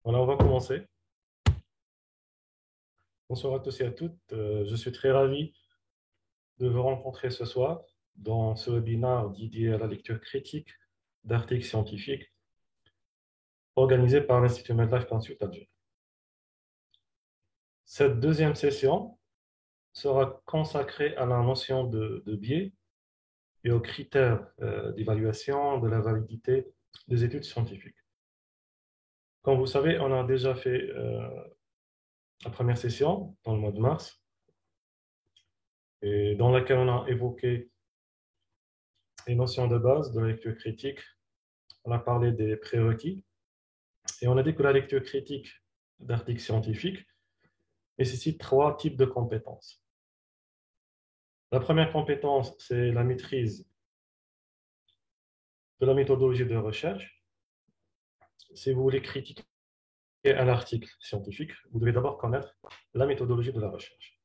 Voilà, on va commencer. Bonsoir à tous et à toutes. Je suis très ravi de vous rencontrer ce soir dans ce webinaire dédié à la lecture critique d'articles scientifiques organisé par l'Institut MedLife Consult Alger. Cette deuxième session sera consacrée à la notion de biais et aux critères d'évaluation de la validité des études scientifiques. Comme vous savez, on a déjà fait la première session dans le mois de mars, et dans laquelle on a évoqué les notions de base de la lecture critique. On a parlé des prérequis et on a dit que la lecture critique d'articles scientifiques nécessite 3 types de compétences. La première compétence, c'est la maîtrise de la méthodologie de recherche. Si vous voulez critiquer un article scientifique, vous devez d'abord connaître la méthodologie de la recherche,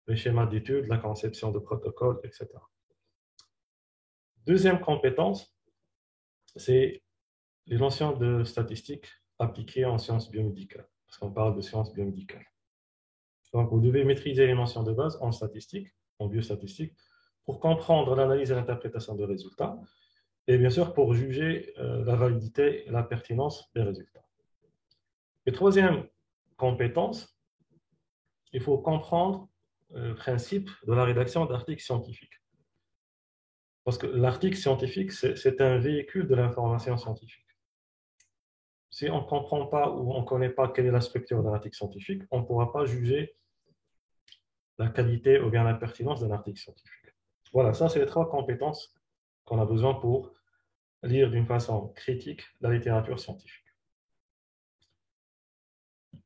les schémas d'études, la conception de protocoles, etc. Deuxième compétence, c'est les notions de statistiques appliquées en sciences biomédicales, parce qu'on parle de sciences biomédicales. Donc, vous devez maîtriser les notions de base en statistique, en biostatistique, pour comprendre l'analyse et l'interprétation des résultats, et bien sûr pour juger la validité et la pertinence des résultats. Et troisième compétence, il faut comprendre le principe de la rédaction d'articles scientifiques. Parce que l'article scientifique, c'est un véhicule de l'information scientifique. Si on ne comprend pas ou on ne connaît pas quelle est la structure d'un article scientifique, on ne pourra pas juger la qualité ou bien la pertinence d'un article scientifique. Voilà, ça, c'est les 3 compétences qu'on a besoin pour lire d'une façon critique la littérature scientifique.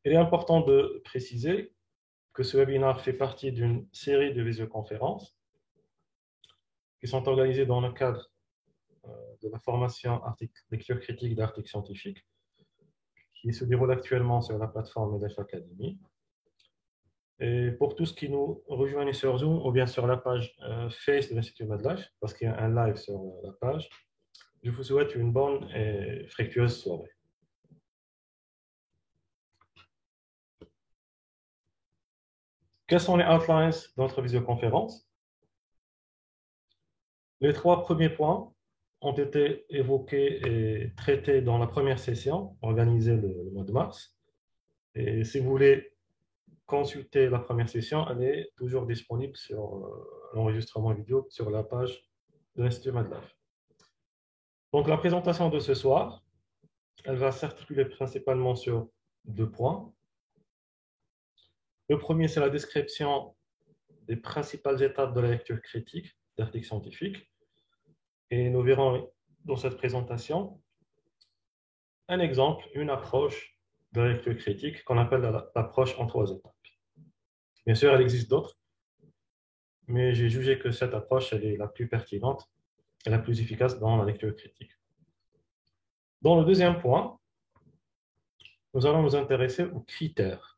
Il est important de préciser que ce webinaire fait partie d'une série de visioconférences qui sont organisées dans le cadre de la formation lecture critique d'articles scientifiques qui se déroule actuellement sur la plateforme MEDEF Academy. Et pour tous qui nous rejoignent sur Zoom ou bien sur la page Face de l'Institut MedLife, parce qu'il y a un live sur la page, je vous souhaite une bonne et fructueuse soirée. Quels sont les outlines de notre visioconférence? Les 3 premiers points ont été évoqués et traités dans la première session organisée le mois de mars. Et si vous voulez consulter la première session, elle est toujours disponible sur l'enregistrement vidéo sur la page de l'Institut MedLife. Donc la présentation de ce soir, elle va s'articuler principalement sur 2 points. Le premier, c'est la description des principales étapes de la lecture critique d'articles scientifiques. Et nous verrons dans cette présentation un exemple, une approche de la lecture critique qu'on appelle l'approche en 3 étapes. Bien sûr, il existe d'autres, mais j'ai jugé que cette approche elle est la plus pertinente et la plus efficace dans la lecture critique. Dans le deuxième point, nous allons nous intéresser aux critères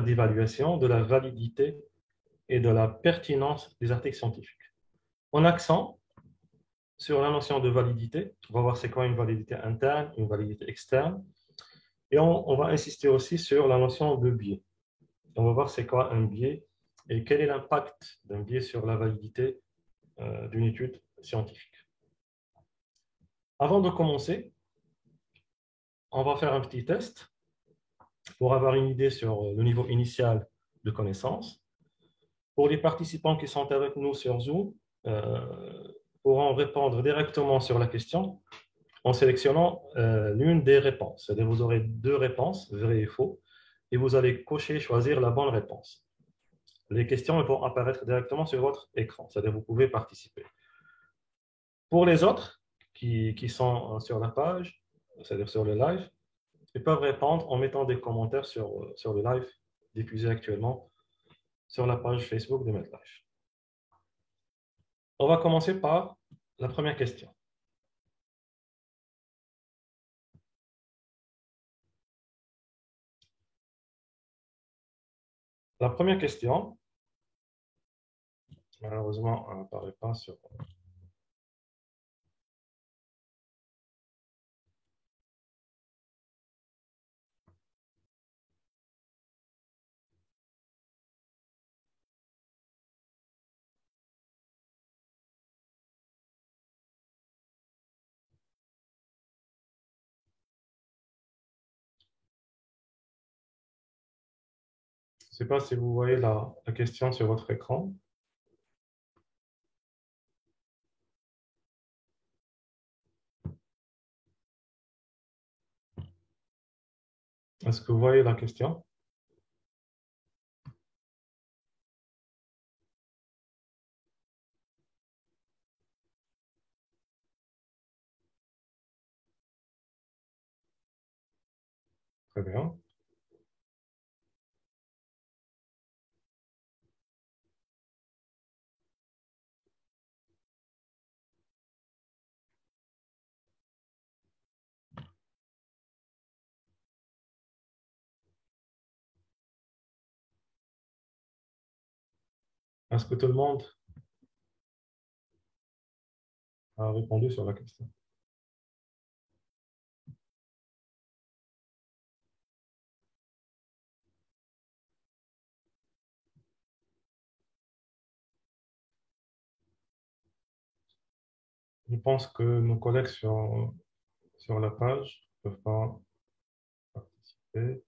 d'évaluation de la validité et de la pertinence des articles scientifiques. En accent sur la notion de validité, on va voir c'est quoi une validité interne, une validité externe, et on va insister aussi sur la notion de biais. On va voir c'est quoi un biais et quel est l'impact d'un biais sur la validité d'une étude scientifique. Avant de commencer, on va faire un petit test pour avoir une idée sur le niveau initial de connaissance. Pour les participants qui sont avec nous sur Zoom, pourront répondre directement sur la question en sélectionnant l'une des réponses. C'est-à-dire vous aurez 2 réponses, vrai et faux, et vous allez cocher, choisir la bonne réponse. Les questions vont apparaître directement sur votre écran, c'est-à-dire vous pouvez participer. Pour les autres qui sont sur la page, c'est-à-dire sur le live, ils peuvent répondre en mettant des commentaires sur le live diffusé actuellement sur la page Facebook de MedLife. On va commencer par la première question. La première question, malheureusement, elle n'apparaît pas sur... sais pas si vous voyez la question sur votre écran. Est-ce que vous voyez la question? Très bien. Est-ce que tout le monde a répondu sur la question? Je pense que nos collègues sur la page ne peuvent pas participer.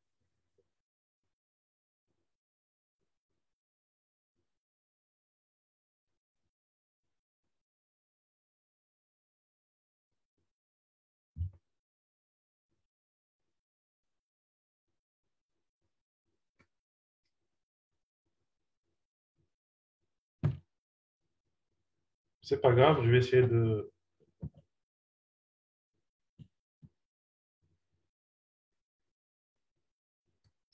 C'est pas grave, je vais essayer de...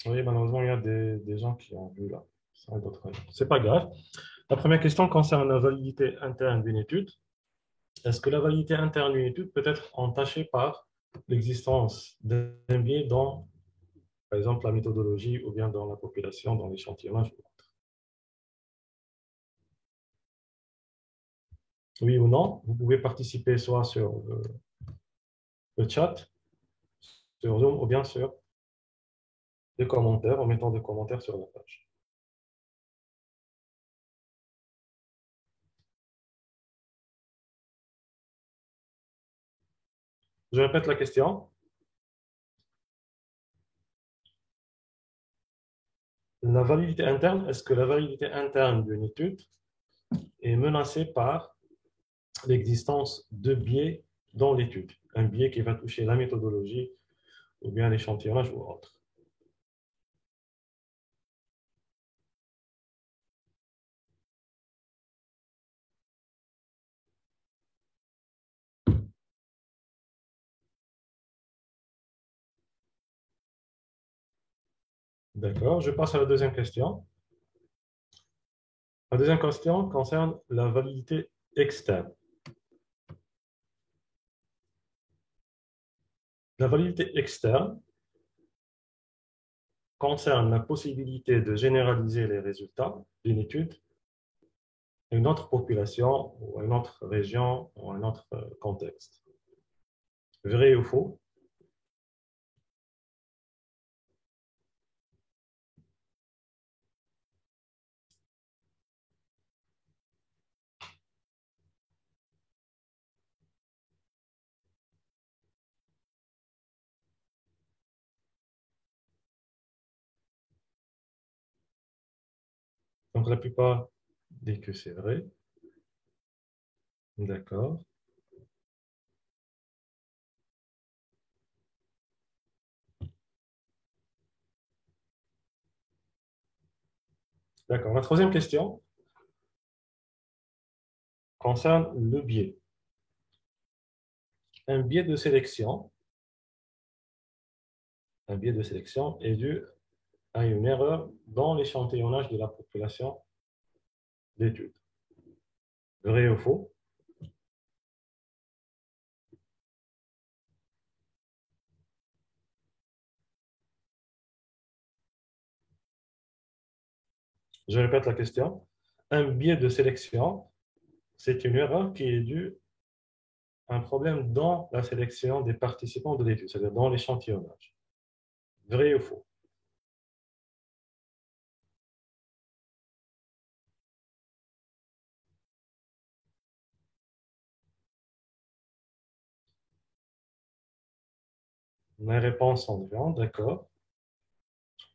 Oui, malheureusement, il y a des gens qui ont vu là. Ça, d'autres. C'est pas grave. La première question concerne la validité interne d'une étude. Est-ce que la validité interne d'une étude peut être entachée par l'existence d'un biais dans, par exemple, la méthodologie ou bien dans la population, dans l'échantillonnage? Oui ou non? Vous pouvez participer soit sur le chat, sur Zoom, ou bien sur des commentaires, en mettant des commentaires sur la page. Je répète la question. La validité interne, est-ce que la validité interne d'une étude est menacée par l'existence de biais dans l'étude? Un biais qui va toucher la méthodologie ou bien l'échantillonnage ou autre. D'accord, je passe à la deuxième question. La deuxième question concerne la validité externe. La validité externe concerne la possibilité de généraliser les résultats d'une étude à une autre population ou à une autre région ou à un autre contexte. Vrai ou faux? Donc la plupart disent que c'est vrai. D'accord. D'accord. La troisième question concerne le biais. Un biais de sélection, un biais de sélection est dû à une erreur dans l'échantillonnage de la population d'études. Vrai ou faux? Je répète la question. Un biais de sélection, c'est une erreur qui est due à un problème dans la sélection des participants de l'étude, c'est-à-dire dans l'échantillonnage. Vrai ou faux? Les réponses sont différentes, d'accord.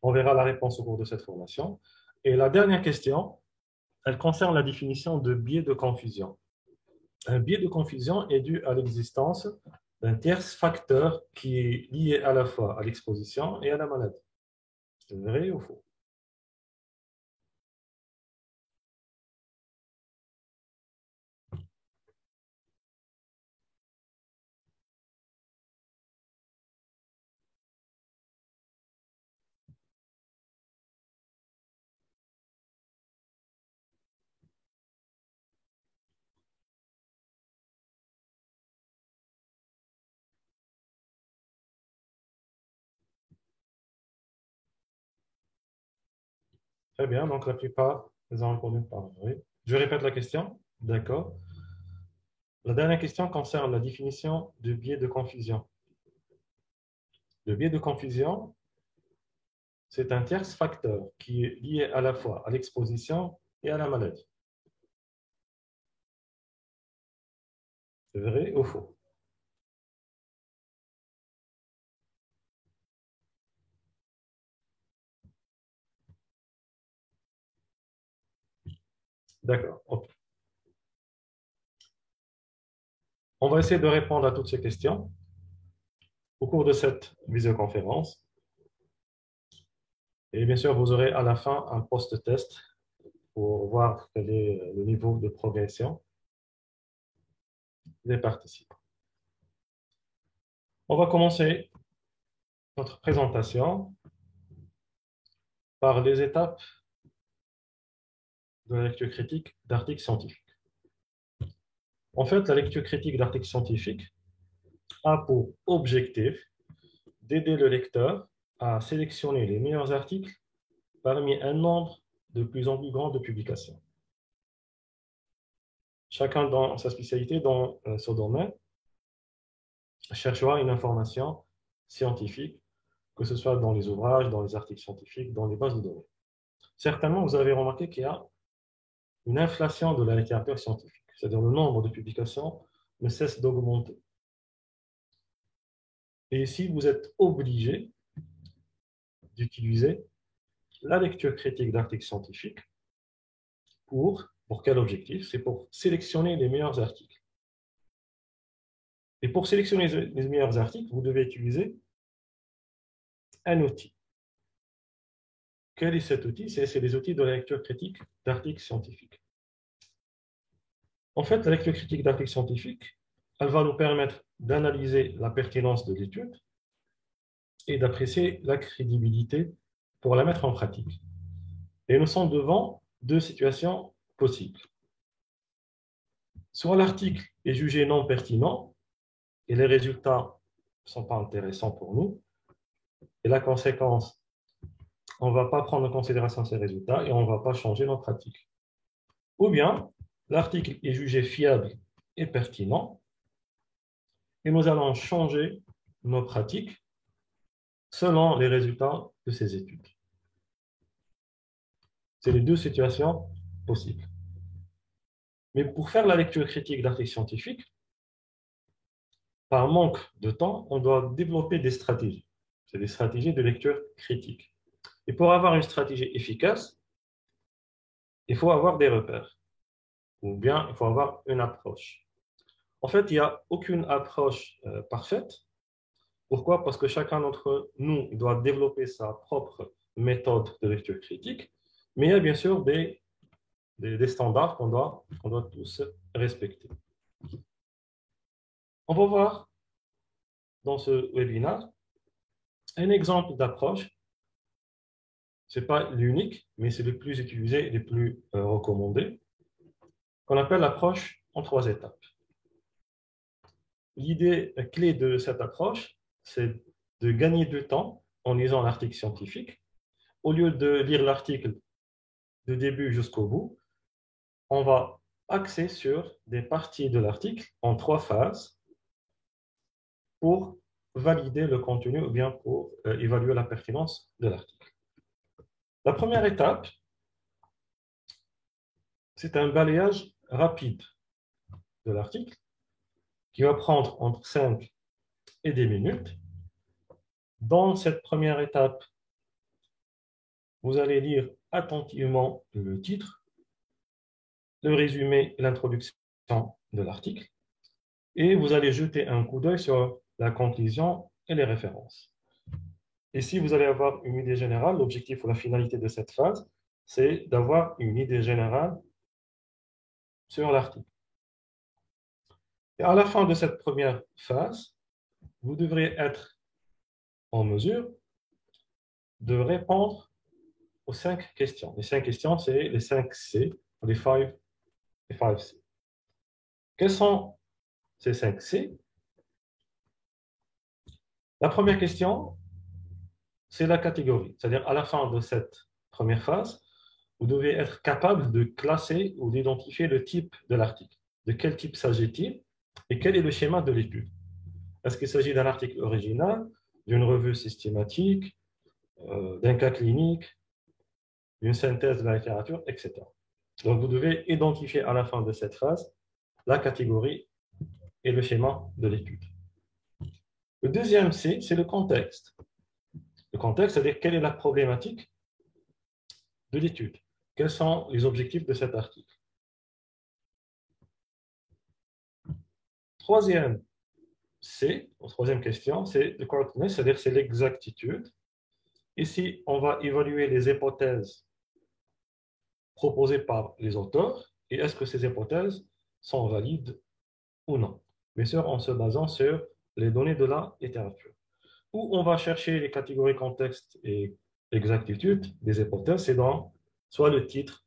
On verra la réponse au cours de cette formation. Et la dernière question, elle concerne la définition de biais de confusion. Un biais de confusion est dû à l'existence d'un tierce facteur qui est lié à la fois à l'exposition et à la maladie. C'est vrai ou faux? Très bien, donc la plupart les ont répondu par oui. Je répète la question. D'accord. La dernière question concerne la définition de biais de confusion. Le biais de confusion, c'est un tierce facteur qui est lié à la fois à l'exposition et à la maladie. C'est vrai ou faux? D'accord. Ok. On va essayer de répondre à toutes ces questions au cours de cette visioconférence. Et bien sûr, vous aurez à la fin un post-test pour voir quel est le niveau de progression des participants. On va commencer notre présentation par les étapes de la lecture critique d'articles scientifiques. En fait, la lecture critique d'articles scientifiques a pour objectif d'aider le lecteur à sélectionner les meilleurs articles parmi un nombre de plus en plus grand de publications. Chacun dans sa spécialité, dans son domaine, cherchera une information scientifique, que ce soit dans les ouvrages, dans les articles scientifiques, dans les bases de données. Certainement, vous avez remarqué qu'il y a une inflation de la littérature scientifique, c'est-à-dire le nombre de publications ne cesse d'augmenter. Et ici, vous êtes obligé d'utiliser la lecture critique d'articles scientifiques pour quel objectif? C'est pour sélectionner les meilleurs articles. Et pour sélectionner les meilleurs articles, vous devez utiliser un outil. Quel est cet outil? C'est les outils de la lecture critique d'articles scientifiques. En fait, la lecture critique d'articles scientifiques, elle va nous permettre d'analyser la pertinence de l'étude et d'apprécier la crédibilité pour la mettre en pratique. Et nous sommes devant deux situations possibles. Soit l'article est jugé non pertinent et les résultats ne sont pas intéressants pour nous, et la conséquence, on ne va pas prendre en considération ces résultats et on ne va pas changer notre pratique. Ou bien, l'article est jugé fiable et pertinent et nous allons changer nos pratiques selon les résultats de ces études. C'est les deux situations possibles. Mais pour faire la lecture critique d'articles scientifiques, par manque de temps, on doit développer des stratégies. C'est des stratégies de lecture critique. Et pour avoir une stratégie efficace, il faut avoir des repères, ou bien il faut avoir une approche. En fait, il n'y a aucune approche parfaite. Pourquoi? Parce que chacun d'entre nous doit développer sa propre méthode de lecture critique, mais il y a bien sûr des standards qu'on doit tous respecter. On va voir dans ce webinaire un exemple d'approche. Ce n'est pas l'unique, mais c'est le plus utilisé et le plus recommandé, qu'on appelle l'approche en 3 étapes. L'idée clé de cette approche, c'est de gagner du temps en lisant l'article scientifique. Au lieu de lire l'article du début jusqu'au bout, on va axer sur des parties de l'article en 3 phases pour valider le contenu ou bien pour évaluer la pertinence de l'article. La première étape, c'est un balayage rapide de l'article qui va prendre entre 5 et 10 minutes. Dans cette première étape, vous allez lire attentivement le titre, le résumé, l'introduction de l'article, et vous allez jeter un coup d'œil sur la conclusion et les références. Ici, vous allez avoir une idée générale. L'objectif ou la finalité de cette phase, c'est d'avoir une idée générale sur l'article. Et à la fin de cette première phase, vous devrez être en mesure de répondre aux 5 questions. Les 5 questions, c'est les 5 C, les 5 C. Quels sont ces 5 C? La première question, c'est la catégorie. C'est-à-dire, à la fin de cette première phase, vous devez être capable de classer ou d'identifier le type de l'article. De quel type s'agit-il et quel est le schéma de l'étude? Est-ce qu'il s'agit d'un article original, d'une revue systématique, d'un cas clinique, d'une synthèse de la littérature, etc. Donc, vous devez identifier à la fin de cette phase la catégorie et le schéma de l'étude. Le deuxième C, c'est le contexte. Le contexte, c'est-à-dire quelle est la problématique de l'étude. Quels sont les objectifs de cet article? Troisième C, troisième question, c'est the correctness, c'est-à-dire c'est l'exactitude. Ici, on va évaluer les hypothèses proposées par les auteurs et est-ce que ces hypothèses sont valides ou non. Bien sûr, en se basant sur les données de la littérature. Où on va chercher les catégories contexte et exactitude des hypothèses, c'est dans soit le titre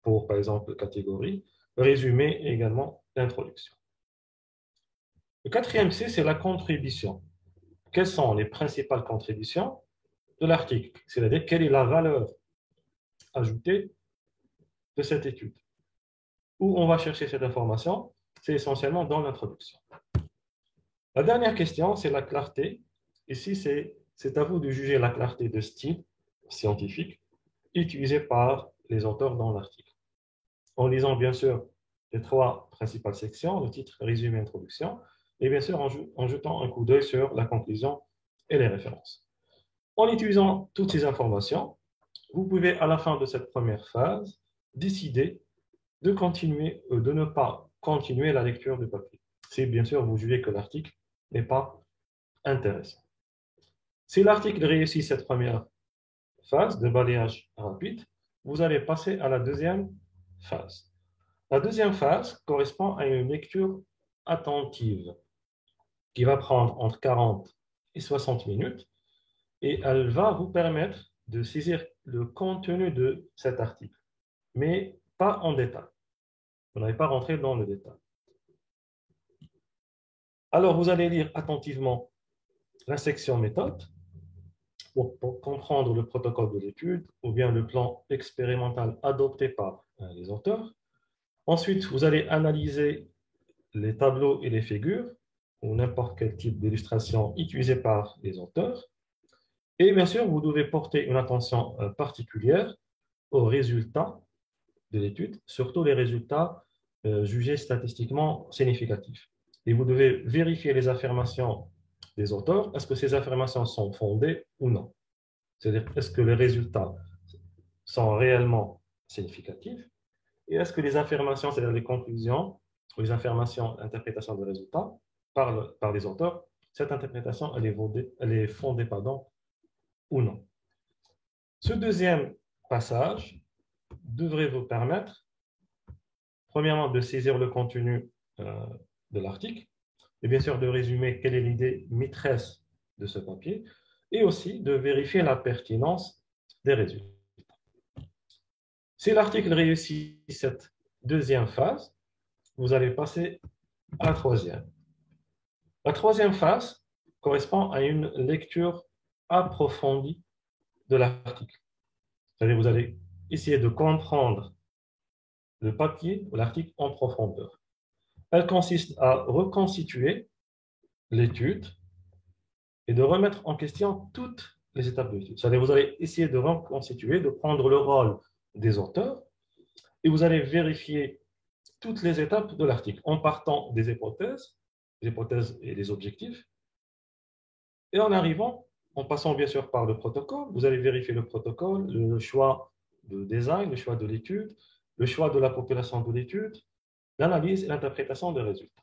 pour, par exemple, catégorie, résumé et également l'introduction. Le quatrième C, c'est la contribution. Quelles sont les principales contributions de l'article? C'est-à-dire, quelle est la valeur ajoutée de cette étude? Où on va chercher cette information? C'est essentiellement dans l'introduction. La dernière question, c'est la clarté. Ici, c'est à vous de juger la clarté de style scientifique utilisée par les auteurs dans l'article. En lisant, bien sûr, les 3 principales sections, le titre, résumé, introduction, et bien sûr en jetant un coup d'œil sur la conclusion et les références. En utilisant toutes ces informations, vous pouvez, à la fin de cette première phase, décider de continuer ou de ne pas continuer la lecture du papier. Si, bien sûr, vous jugez que l'article n'est pas intéressant. Si l'article réussit cette première phase de balayage rapide, vous allez passer à la deuxième phase. La deuxième phase correspond à une lecture attentive qui va prendre entre 40 et 60 minutes et elle va vous permettre de saisir le contenu de cet article, mais pas en détail. Vous n'allez pas rentrer dans le détail. Alors, vous allez lire attentivement la section méthode pour comprendre le protocole de l'étude ou bien le plan expérimental adopté par les auteurs. Ensuite, vous allez analyser les tableaux et les figures ou n'importe quel type d'illustration utilisé par les auteurs. Et bien sûr, vous devez porter une attention particulière aux résultats de l'étude, surtout les résultats jugés statistiquement significatifs. Et vous devez vérifier les affirmations des auteurs. Est-ce que ces affirmations sont fondées ou non? C'est-à-dire, est-ce que les résultats sont réellement significatifs? Et est-ce que les affirmations, c'est-à-dire les conclusions ou les affirmations d'interprétation des résultats par les auteurs, cette interprétation, elle est fondée ou non? Ce deuxième passage devrait vous permettre, premièrement, de saisir le contenu de l'article, et bien sûr de résumer quelle est l'idée maîtresse de ce papier, et aussi de vérifier la pertinence des résultats. Si l'article réussit cette deuxième phase, vous allez passer à la troisième. La troisième phase correspond à une lecture approfondie de l'article. C'est-à-dire vous allez essayer de comprendre le papier ou l'article en profondeur. Elle consiste à reconstituer l'étude et de remettre en question toutes les étapes de l'étude. C'est-à-dire vous allez essayer de reconstituer, de prendre le rôle des auteurs et vous allez vérifier toutes les étapes de l'article en partant des hypothèses et des objectifs et en arrivant en passant bien sûr par le protocole. Vous allez vérifier le protocole, le choix de design, le choix de l'étude, le choix de la population de l'étude, l'analyse et l'interprétation des résultats.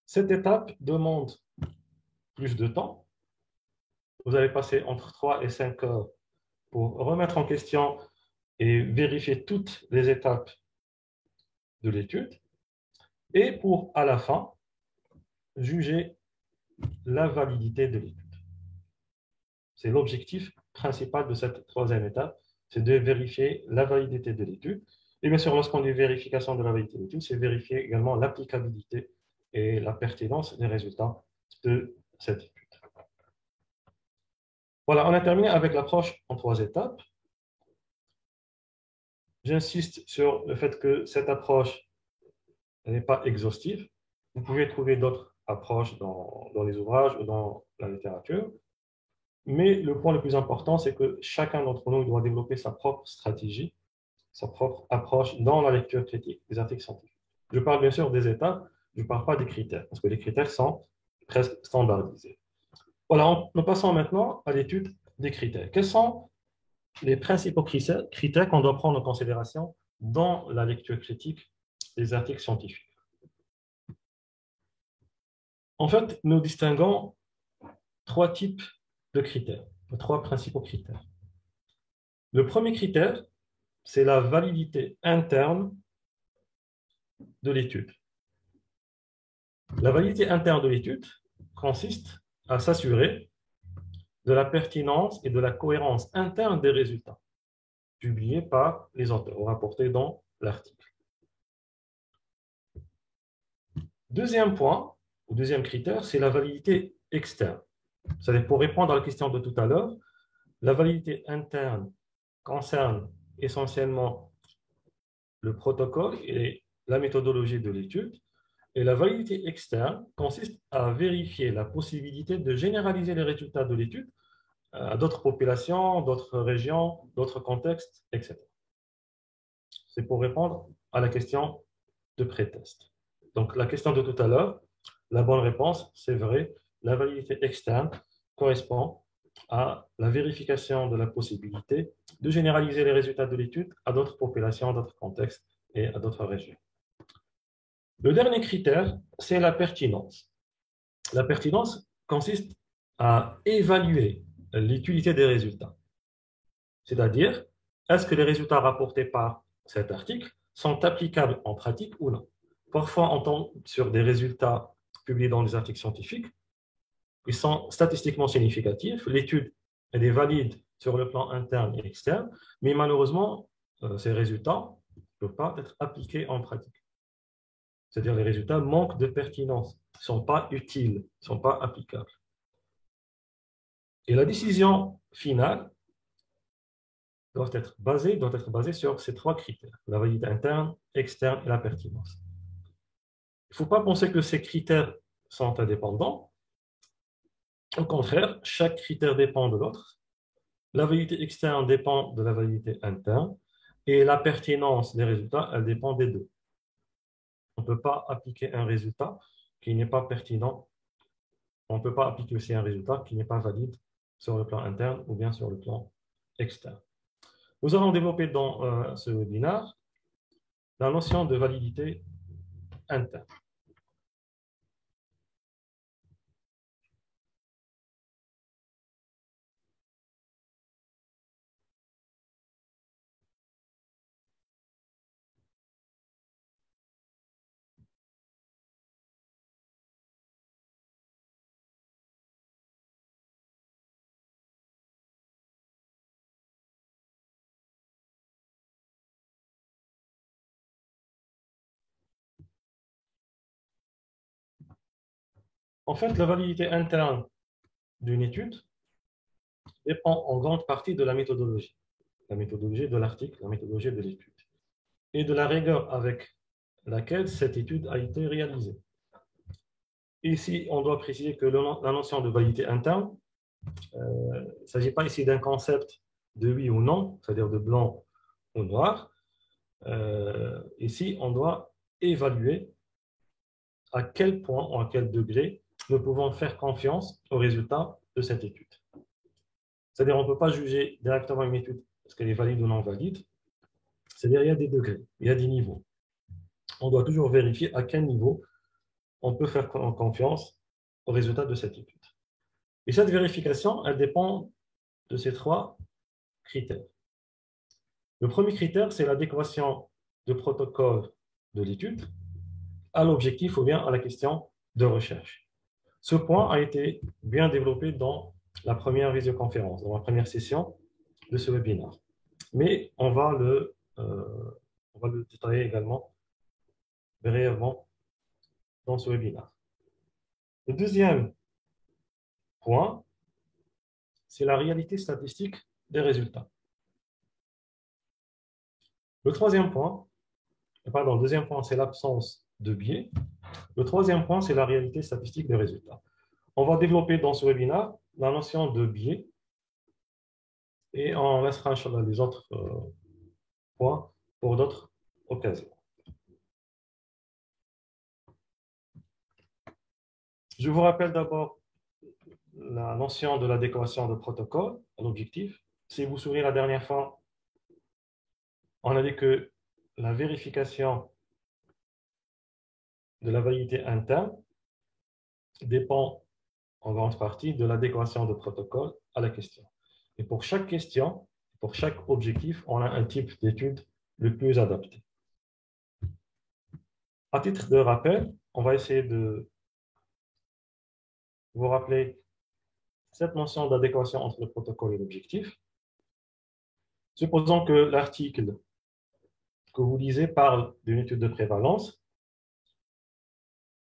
Cette étape demande plus de temps. Vous allez passer entre 3 et 5 heures pour remettre en question et vérifier toutes les étapes de l'étude et pour, à la fin, juger la validité de l'étude. C'est l'objectif principal de cette troisième étape, c'est de vérifier la validité de l'étude. Et bien sûr, lorsqu'on dit vérification de la validité de l'étude, c'est vérifier également l'applicabilité et la pertinence des résultats de cette étude. Voilà, on a terminé avec l'approche en 3 étapes. J'insiste sur le fait que cette approche n'est pas exhaustive. Vous pouvez trouver d'autres approches dans les ouvrages ou dans la littérature. Mais le point le plus important, c'est que chacun d'entre nous doit développer sa propre stratégie, sa propre approche dans la lecture critique des articles scientifiques. Je parle bien sûr des étapes, je ne parle pas des critères, parce que les critères sont presque standardisés. Voilà, nous passons maintenant à l'étude des critères. Quels sont les principaux critères qu'on doit prendre en considération dans la lecture critique des articles scientifiques? En fait, nous distinguons 3 types de critères, 3 principaux critères. Le premier critère, c'est la validité interne de l'étude. La validité interne de l'étude consiste à s'assurer de la pertinence et de la cohérence interne des résultats publiés par les auteurs ou rapportés dans l'article. Deuxième point, ou deuxième critère, c'est la validité externe. C'est-à-dire, pour répondre à la question de tout à l'heure, la validité interne concerne essentiellement le protocole et la méthodologie de l'étude. Et la validité externe consiste à vérifier la possibilité de généraliser les résultats de l'étude à d'autres populations, d'autres régions, d'autres contextes, etc. C'est pour répondre à la question de pré-test. Donc, la question de tout à l'heure, la bonne réponse, c'est vrai, la validité externe correspond à la vérification de la possibilité de généraliser les résultats de l'étude à d'autres populations, d'autres contextes et à d'autres régions. Le dernier critère, c'est la pertinence. La pertinence consiste à évaluer l'utilité des résultats. C'est-à-dire, est-ce que les résultats rapportés par cet article sont applicables en pratique ou non? Parfois, on tombe sur des résultats publiés dans des articles scientifiques. Ils sont statistiquement significatifs. L'étude est valide sur le plan interne et externe, mais malheureusement, ces résultats ne peuvent pas être appliqués en pratique. C'est-à-dire les résultats manquent de pertinence, ne sont pas utiles, ne sont pas applicables. Et la décision finale doit être basée sur ces 3 critères, la validité interne, externe et la pertinence. Il ne faut pas penser que ces critères sont indépendants. Au contraire, chaque critère dépend de l'autre. La validité externe dépend de la validité interne et la pertinence des résultats, elle dépend des deux. On ne peut pas appliquer un résultat qui n'est pas pertinent. On ne peut pas appliquer aussi un résultat qui n'est pas valide sur le plan interne ou bien sur le plan externe. Nous allons développer dans ce webinaire la notion de validité interne. En fait, la validité interne d'une étude dépend en grande partie de la méthodologie de l'article, la méthodologie de l'étude, et de la rigueur avec laquelle cette étude a été réalisée. Ici, on doit préciser que la notion de validité interne, il ne s'agit pas ici d'un concept de oui ou non, c'est-à-dire de blanc ou noir. Ici, on doit évaluer à quel point ou à quel degré nous pouvons faire confiance aux résultats de cette étude. C'est-à-dire, on ne peut pas juger directement une étude est-ce qu'elle est valide ou non valide. C'est-à-dire, il y a des degrés, il y a des niveaux. On doit toujours vérifier à quel niveau on peut faire confiance aux résultats de cette étude. Et cette vérification, elle dépend de ces trois critères. Le premier critère, c'est l'adéquation de protocole de l'étude à l'objectif ou bien à la question de recherche. Ce point a été bien développé dans la première visioconférence, dans la première session de ce webinaire. Mais on va le détailler également brièvement dans ce webinaire. Le deuxième point, c'est la réalité statistique des résultats. Le deuxième point, c'est l'absence de biais. Le troisième point, c'est la réalité statistique des résultats. On va développer dans ce webinaire la notion de biais et on laissera les autres points pour d'autres occasions. Je vous rappelle d'abord la notion de l'adéquation de protocole à l'objectif. Si vous vous souvenez, la dernière fois, on a dit que la vérification de la validité interne dépend en grande partie de l'adéquation de protocole à la question. Et pour chaque question, pour chaque objectif, on a un type d'étude le plus adapté. À titre de rappel, on va essayer de vous rappeler cette notion d'adéquation entre le protocole et l'objectif. Supposons que l'article que vous lisez parle d'une étude de prévalence.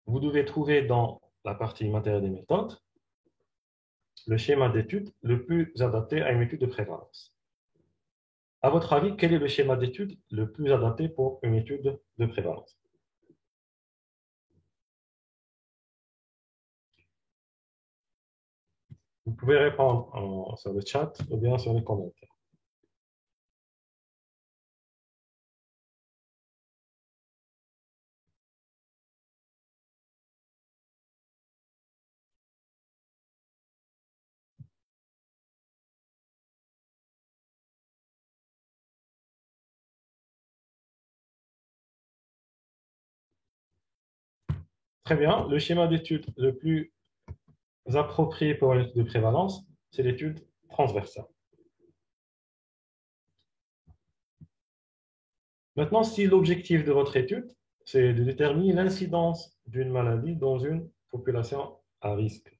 Vous devez trouver dans la partie matériel des méthodes le schéma d'étude le plus adapté à une étude de prévalence. À votre avis, quel est le schéma d'étude le plus adapté pour une étude de prévalence? Vous pouvez répondre sur le chat ou bien sur les commentaires. Très bien. Le schéma d'étude le plus approprié pour une étude de prévalence, c'est l'étude transversale. Maintenant, si l'objectif de votre étude, c'est de déterminer l'incidence d'une maladie dans une population à risque,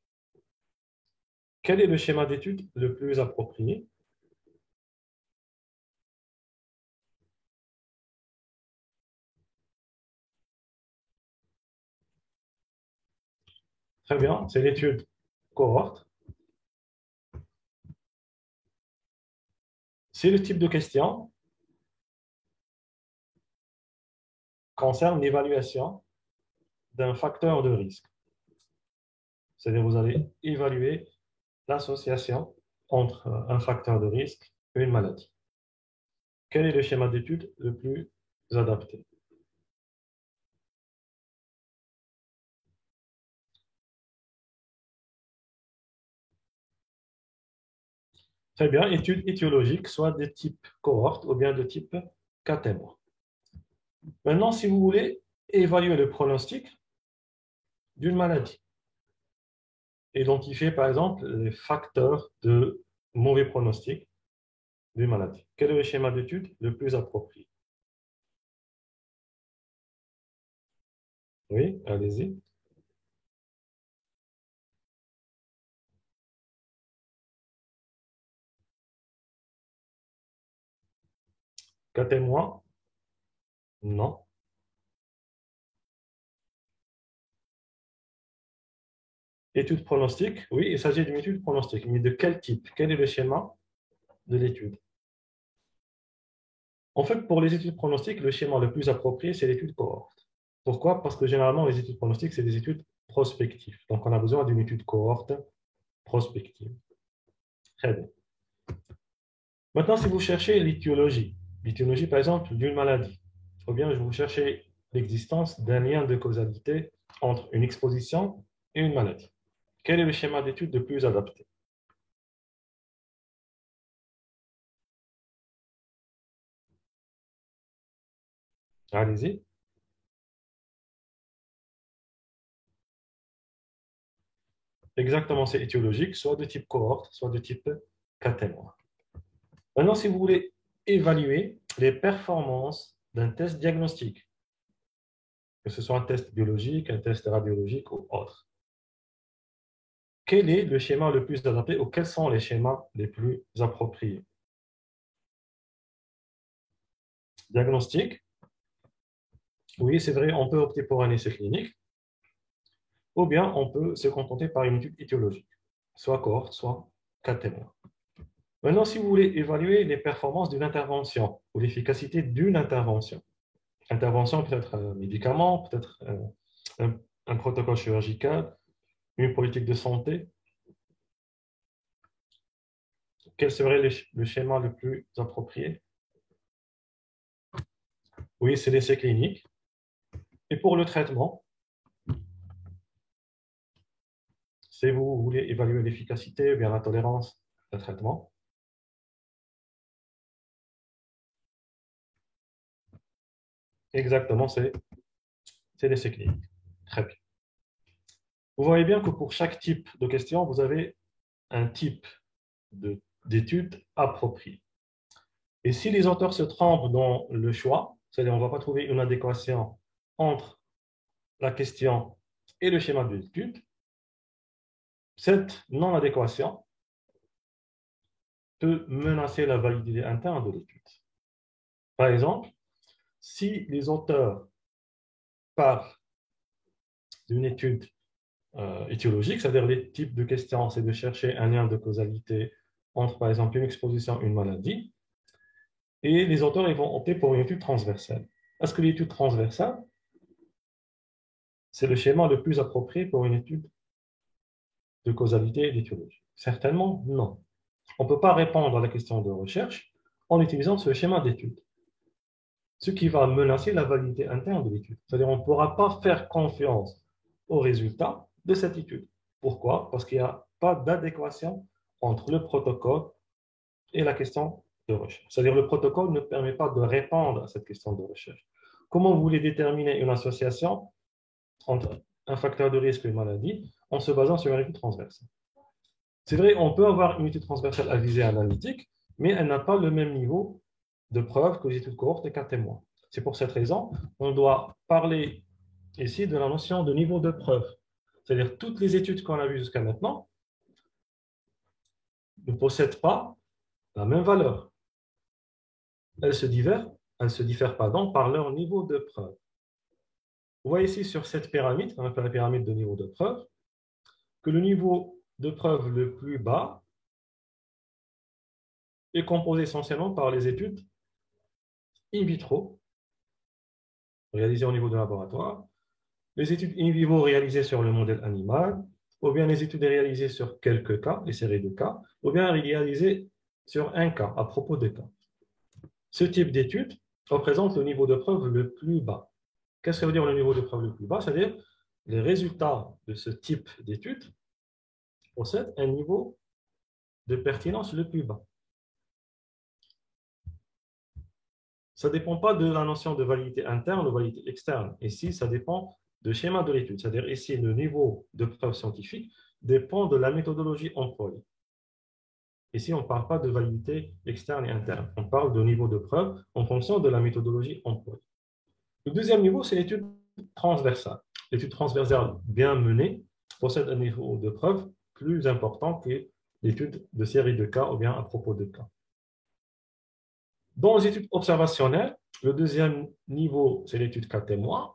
quel est le schéma d'étude le plus approprié? Très bien, c'est l'étude cohorte. Si le type de question concerne l'évaluation d'un facteur de risque, c'est-à-dire vous allez évaluer l'association entre un facteur de risque et une maladie. Quel est le schéma d'étude le plus adapté? Très bien, étude étiologique, soit de type cohorte ou bien de type cas témoin. Maintenant, si vous voulez évaluer le pronostic d'une maladie, identifier par exemple les facteurs de mauvais pronostic d'une maladie. Quel est le schéma d'étude le plus approprié? Oui, allez-y. Cas témoin? Non. Étude pronostic? Oui, il s'agit d'une étude pronostique. Mais de quel type? Quel est le schéma de l'étude? En fait, pour les études pronostiques, le schéma le plus approprié, c'est l'étude cohorte. Pourquoi? Parce que généralement, les études pronostiques, c'est des études prospectives. Donc, on a besoin d'une étude cohorte prospective. Très bien. Maintenant, si vous cherchez l'étiologie, par exemple, d'une maladie, ou bien vous cherchez l'existence d'un lien de causalité entre une exposition et une maladie, quel est le schéma d'étude le plus adapté? Allez-y. Exactement, c'est étiologique, soit de type cohorte, soit de type cas témoin. Maintenant, si vous voulez évaluer les performances d'un test diagnostique, que ce soit un test biologique, un test radiologique ou autre, quel est le schéma le plus adapté ou quels sont les schémas les plus appropriés? Diagnostic, oui, c'est vrai, on peut opter pour un essai clinique, ou bien on peut se contenter par une étude étiologique, soit cohorte, soit cas témoin. Maintenant, si vous voulez évaluer les performances d'une intervention ou l'efficacité d'une intervention, intervention peut-être un médicament, peut-être un protocole chirurgical, une politique de santé, quel serait le schéma le plus approprié? Oui, c'est l'essai clinique. Et pour le traitement, si vous voulez évaluer l'efficacité ou bien la tolérance d'un traitement, exactement, c'est l'essai clinique. Très bien. Vous voyez bien que pour chaque type de question, vous avez un type d'étude appropriée. Et si les auteurs se trompent dans le choix, c'est-à-dire on ne va pas trouver une adéquation entre la question et le schéma de l'étude, cette non-adéquation peut menacer la validité interne de l'étude. Par exemple, si les auteurs parlent d'une étude étiologique, c'est-à-dire les types de questions, c'est de chercher un lien de causalité entre, par exemple, une exposition et une maladie, et les auteurs ils vont opter pour une étude transversale. Est-ce que l'étude transversale, c'est le schéma le plus approprié pour une étude de causalité et d'étiologie? Certainement, non. On ne peut pas répondre à la question de recherche en utilisant ce schéma d'étude, ce qui va menacer la validité interne de l'étude. C'est-à-dire qu'on ne pourra pas faire confiance aux résultats de cette étude. Pourquoi? Parce qu'il n'y a pas d'adéquation entre le protocole et la question de recherche. C'est-à-dire que le protocole ne permet pas de répondre à cette question de recherche. Comment vous voulez déterminer une association entre un facteur de risque et une maladie en se basant sur une étude transversale? C'est vrai, on peut avoir une étude transversale à visée analytique, mais elle n'a pas le même niveau de preuve que les études cohortes et cas témoins. C'est pour cette raison on doit parler ici de la notion de niveau de preuve. C'est-à-dire toutes les études qu'on a vues jusqu'à maintenant ne possèdent pas la même valeur. Elles se diffèrent pardon, par leur niveau de preuve. Vous voyez ici sur cette pyramide, on appelle la pyramide de niveau de preuve, que le niveau de preuve le plus bas est composé essentiellement par les études in vitro, réalisées au niveau de laboratoire, les études in vivo réalisées sur le modèle animal, ou bien les études réalisées sur quelques cas, les séries de cas, ou bien réalisées sur un cas, à propos de cas. Ce type d'étude représente le niveau de preuve le plus bas. Qu'est-ce que ça veut dire le niveau de preuve le plus bas? C'est-à-dire les résultats de ce type d'étude possèdent un niveau de pertinence le plus bas. Ça ne dépend pas de la notion de validité interne ou validité externe. Ici, ça dépend du schéma de l'étude. C'est-à-dire ici, le niveau de preuve scientifique dépend de la méthodologie employée. Ici, on ne parle pas de validité externe et interne. On parle de niveau de preuve en fonction de la méthodologie employée. Le deuxième niveau, c'est l'étude transversale. L'étude transversale bien menée possède un niveau de preuve plus important que l'étude de série de cas ou bien à propos de cas. Dans les études observationnelles, le deuxième niveau, c'est l'étude cas témoin.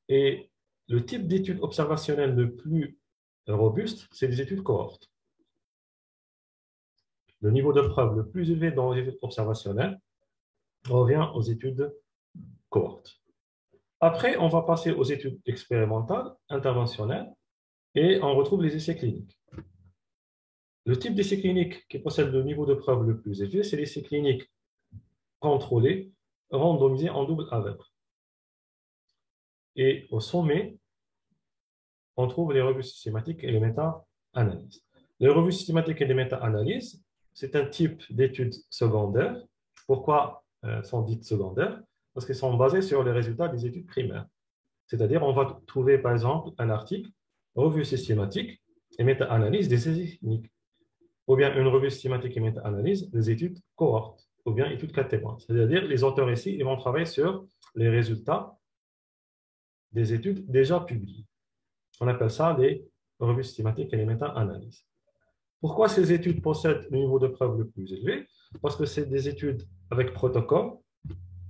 Et le type d'étude observationnelle le plus robuste, c'est les études cohortes. Le niveau de preuve le plus élevé dans les études observationnelles revient aux études cohortes. Après, on va passer aux études expérimentales, interventionnelles, et on retrouve les essais cliniques. Le type d'essai clinique qui possède le niveau de preuve le plus élevé, c'est l'essai clinique contrôlé, randomisé en double aveugle. Et au sommet, on trouve les revues systématiques et les méta-analyses. Les revues systématiques et les méta-analyses, c'est un type d'études secondaires. Pourquoi sont dites secondaires? parce qu'ils sont basés sur les résultats des études primaires. C'est-à-dire, on va trouver, par exemple, un article, revue systématique et méta-analyse des essais cliniques, ou bien une revue systématique et méta-analyse des études cohortes, ou bien études cas témoins. C'est-à-dire, les auteurs ici, ils vont travailler sur les résultats des études déjà publiées. On appelle ça les revues systématiques et les méta-analyses. Pourquoi ces études possèdent le niveau de preuve le plus élevé? Parce que c'est des études avec protocole,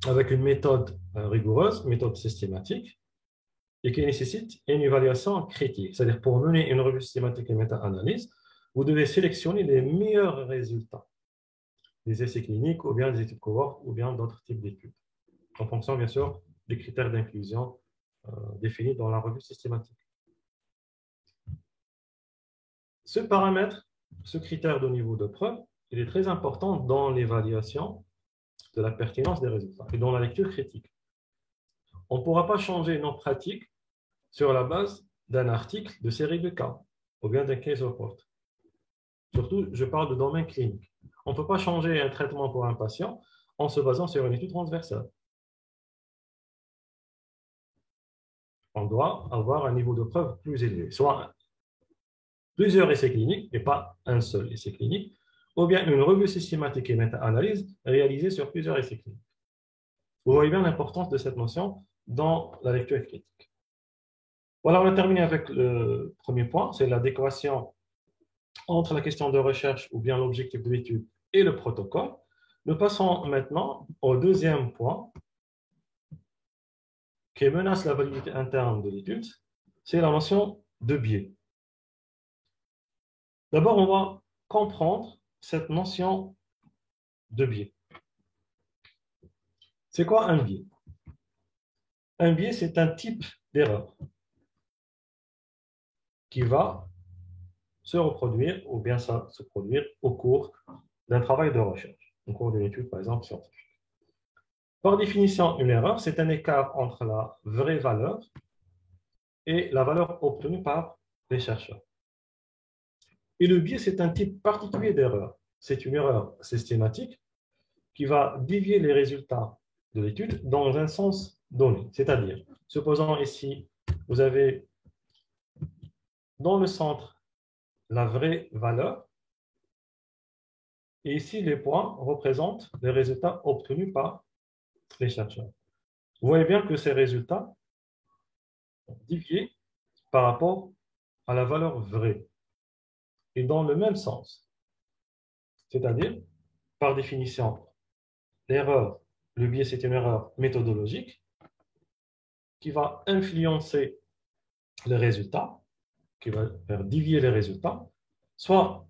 avec une méthode rigoureuse, méthode systématique, et qui nécessite une évaluation critique. C'est-à-dire, pour mener une revue systématique et méta-analyse, vous devez sélectionner les meilleurs résultats, des essais cliniques, ou bien des études cohortes, ou bien d'autres types d'études, en fonction, bien sûr, des critères d'inclusion définis dans la revue systématique. Ce paramètre, ce critère de niveau de preuve, il est très important dans l'évaluation de la pertinence des résultats et dans la lecture critique. On ne pourra pas changer nos pratiques sur la base d'un article de série de cas ou bien d'un case report. Surtout, je parle de domaine clinique. On ne peut pas changer un traitement pour un patient en se basant sur une étude transversale. On doit avoir un niveau de preuve plus élevé, soit plusieurs essais cliniques et pas un seul essai clinique, ou bien une revue systématique et méta-analyse réalisée sur plusieurs essais cliniques. Vous voyez bien l'importance de cette notion dans la lecture critique. Voilà, on a terminé avec le premier point, c'est l'adéquation entre la question de recherche ou bien l'objectif de l'étude et le protocole. Nous passons maintenant au deuxième point qui menace la validité interne de l'étude, c'est la notion de biais. D'abord, on va comprendre cette notion de biais. C'est quoi un biais? Un biais, c'est un type d'erreur qui va se reproduire ou bien se produire au cours d'un travail de recherche, au cours d'une étude, par exemple, scientifique. Par définition, une erreur, c'est un écart entre la vraie valeur et la valeur obtenue par les chercheurs. Et le biais, c'est un type particulier d'erreur. C'est une erreur systématique qui va dévier les résultats de l'étude dans un sens donné. C'est-à-dire, supposons ici, vous avez dans le centre la vraie valeur, et ici, les points représentent les résultats obtenus par les chercheurs. Vous voyez bien que ces résultats sont déviés par rapport à la valeur vraie et dans le même sens. C'est-à-dire, par définition, l'erreur, le biais, c'est une erreur méthodologique qui va influencer les résultats, qui va faire dévier les résultats, soit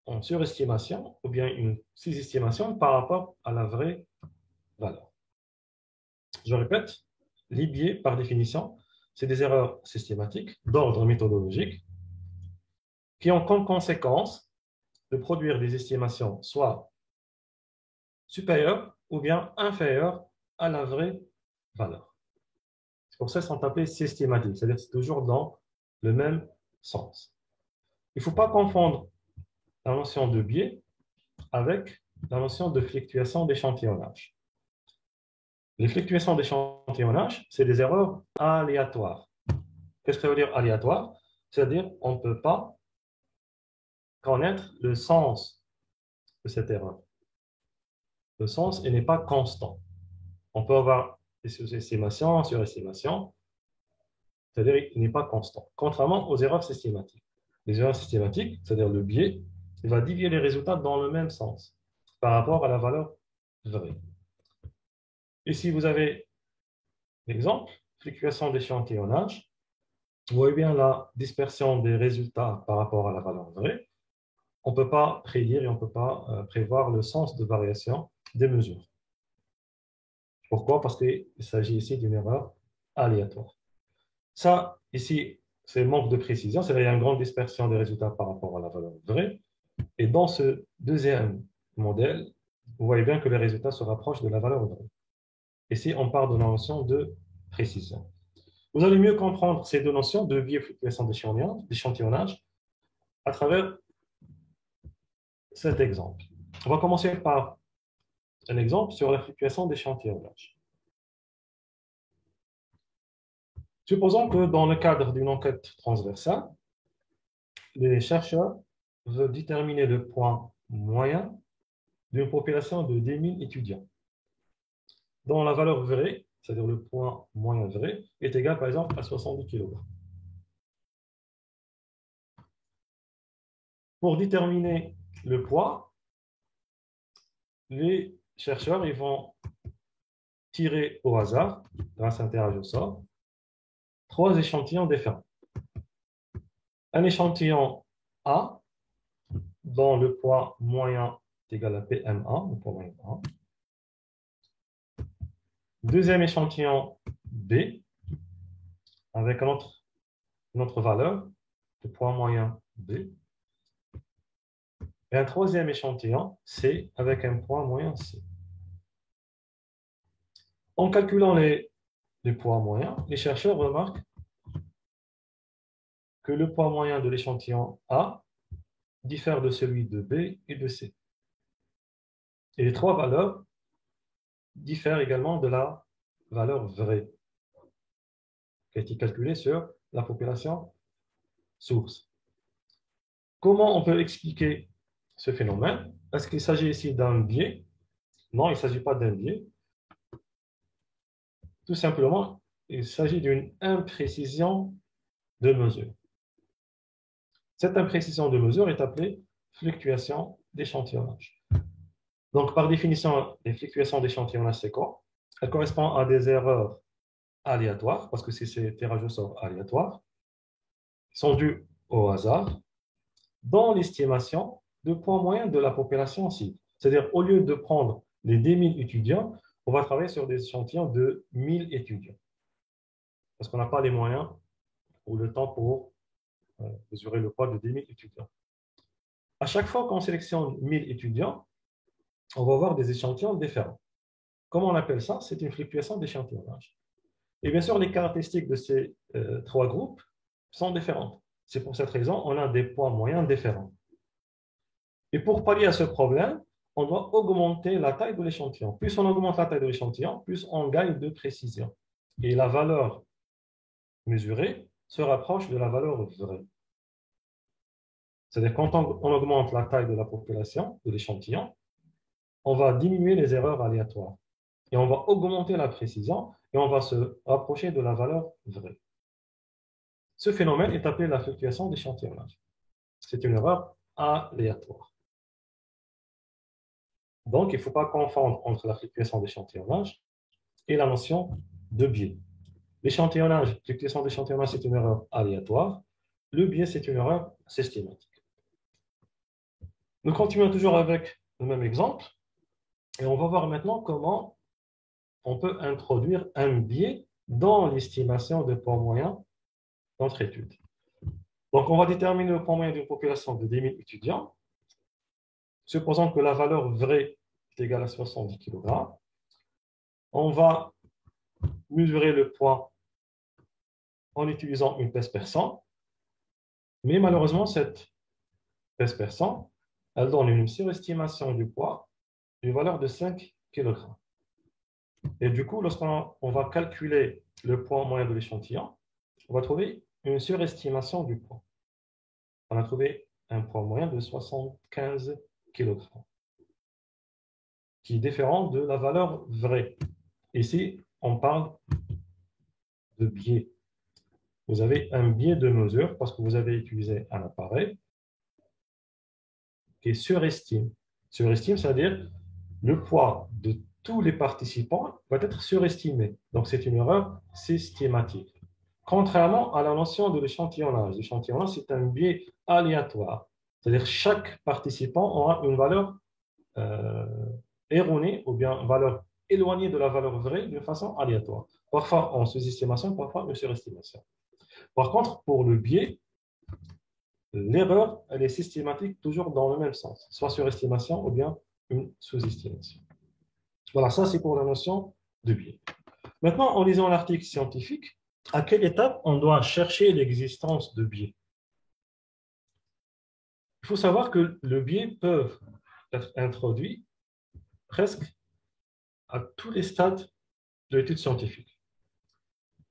en surestimation ou bien une sous-estimation par rapport à la vraie valeur. Je répète, les biais, par définition, c'est des erreurs systématiques d'ordre méthodologique qui ont comme conséquence de produire des estimations soit supérieures ou bien inférieures à la vraie valeur. C'est pour ça qu'elles sont appelées systématiques, c'est-à-dire que c'est toujours dans le même sens. Il ne faut pas confondre la notion de biais avec la notion de fluctuation d'échantillonnage. Les fluctuations d'échantillonnage, c'est des erreurs aléatoires. Qu'est-ce que ça veut dire aléatoire? C'est-à-dire qu'on ne peut pas connaître le sens de cette erreur. Le sens n'est pas constant. On peut avoir des sous-estimations, surestimations, c'est-à-dire qu'il n'est pas constant, contrairement aux erreurs systématiques. Les erreurs systématiques, c'est-à-dire le biais, il va dévier les résultats dans le même sens par rapport à la valeur vraie. Ici, vous avez l'exemple, fluctuation d'échantillonnage. Vous voyez bien la dispersion des résultats par rapport à la valeur vraie. On ne peut pas prédire et on ne peut pas prévoir le sens de variation des mesures. Pourquoi? Parce qu'il s'agit ici d'une erreur aléatoire. Ça, ici, c'est manque de précision, c'est-à-dire qu'il y a une grande dispersion des résultats par rapport à la valeur vraie. Et dans ce deuxième modèle, vous voyez bien que les résultats se rapprochent de la valeur vraie. Ici, on part de la notion de précision. Vous allez mieux comprendre ces deux notions de biais et fluctuation d'échantillonnage à travers cet exemple. On va commencer par un exemple sur la fluctuation d'échantillonnage. Supposons que dans le cadre d'une enquête transversale, les chercheurs veulent déterminer le point moyen d'une population de 10 000 étudiants, dont la valeur vraie, c'est-à-dire le point moyen vrai, est égal par exemple à 70 kg. Pour déterminer le poids, les chercheurs ils vont tirer au hasard, grâce à un tirage au sort, 3 échantillons différents. Un échantillon A, dont le poids moyen est égal à PMA, le poids moyen A. Deuxième échantillon B, avec une autre valeur, le poids moyen B. Et un troisième échantillon C, avec un poids moyen C. En calculant les poids moyens, les chercheurs remarquent que le poids moyen de l'échantillon A diffère de celui de B et de C. Et les 3 valeurs diffèrent également de la valeur vraie, qui a été calculée sur la population source. Comment on peut expliquer ce phénomène? Est-ce qu'il s'agit ici d'un biais? Non, il ne s'agit pas d'un biais. Tout simplement, il s'agit d'une imprécision de mesure. Cette imprécision de mesure est appelée fluctuation d'échantillonnage. Donc, par définition, les fluctuations d'échantillonnage, c'est quoi? Elles correspondent à des erreurs aléatoires, parce que c'est ces tirages au sort aléatoires, qui sont dus au hasard, dans l'estimation de poids moyen de la population cible. C'est-à-dire, au lieu de prendre les 10 000 étudiants, on va travailler sur des échantillons de 1 000 étudiants. Parce qu'on n'a pas les moyens ou le temps pour mesurer le poids de 10 000 étudiants. À chaque fois qu'on sélectionne 1 000 étudiants, on va avoir des échantillons différents. Comment on appelle ça? C'est une fluctuation d'échantillonnage. Et bien sûr, les caractéristiques de ces 3 groupes sont différentes. C'est pour cette raison qu'on a des poids moyens différents. Et pour pallier à ce problème, on doit augmenter la taille de l'échantillon. Plus on augmente la taille de l'échantillon, plus on gagne de précision. Et la valeur mesurée se rapproche de la valeur vraie. C'est-à-dire quand on augmente la taille de la population, de l'échantillon, on va diminuer les erreurs aléatoires. Et on va augmenter la précision et on va se rapprocher de la valeur vraie. Ce phénomène est appelé la fluctuation d'échantillonnage. C'est une erreur aléatoire. Donc, il ne faut pas confondre entre la fluctuation d'échantillonnage et la notion de biais. L'échantillonnage, fluctuation d'échantillonnage, c'est une erreur aléatoire. Le biais, c'est une erreur systématique. Nous continuons toujours avec le même exemple et on va voir maintenant comment on peut introduire un biais dans l'estimation de poids moyen dans notre étude. Donc, on va déterminer le poids moyen d'une population de 10 000 étudiants. Supposons que la valeur vraie est égale à 70 kg. On va mesurer le poids en utilisant une pèse per 100. Mais malheureusement, cette pèse per 100, elle donne une surestimation du poids d'une valeur de 5 kg. Et du coup, lorsqu'on va calculer le poids moyen de l'échantillon, on va trouver une surestimation du poids. On a trouvé un poids moyen de 75 kg, qui est différent de la valeur vraie. Ici, on parle de biais. Vous avez un biais de mesure parce que vous avez utilisé un appareil qui surestime. Surestime, c'est-à-dire le poids de tous les participants va être surestimé. Donc, c'est une erreur systématique. Contrairement à la notion de l'échantillonnage. L'échantillonnage, c'est un biais aléatoire. C'est-à-dire chaque participant aura une valeur erronée ou bien une valeur éloignée de la valeur vraie d'une façon aléatoire. Parfois en sous-estimation, parfois en surestimation. Par contre, pour le biais, l'erreur, elle est systématique toujours dans le même sens, soit surestimation ou bien une sous-estimation. Voilà, ça c'est pour la notion de biais. Maintenant, en lisant l'article scientifique, à quelle étape on doit chercher l'existence de biais? Il faut savoir que le biais peut être introduit presque à tous les stades de l'étude scientifique.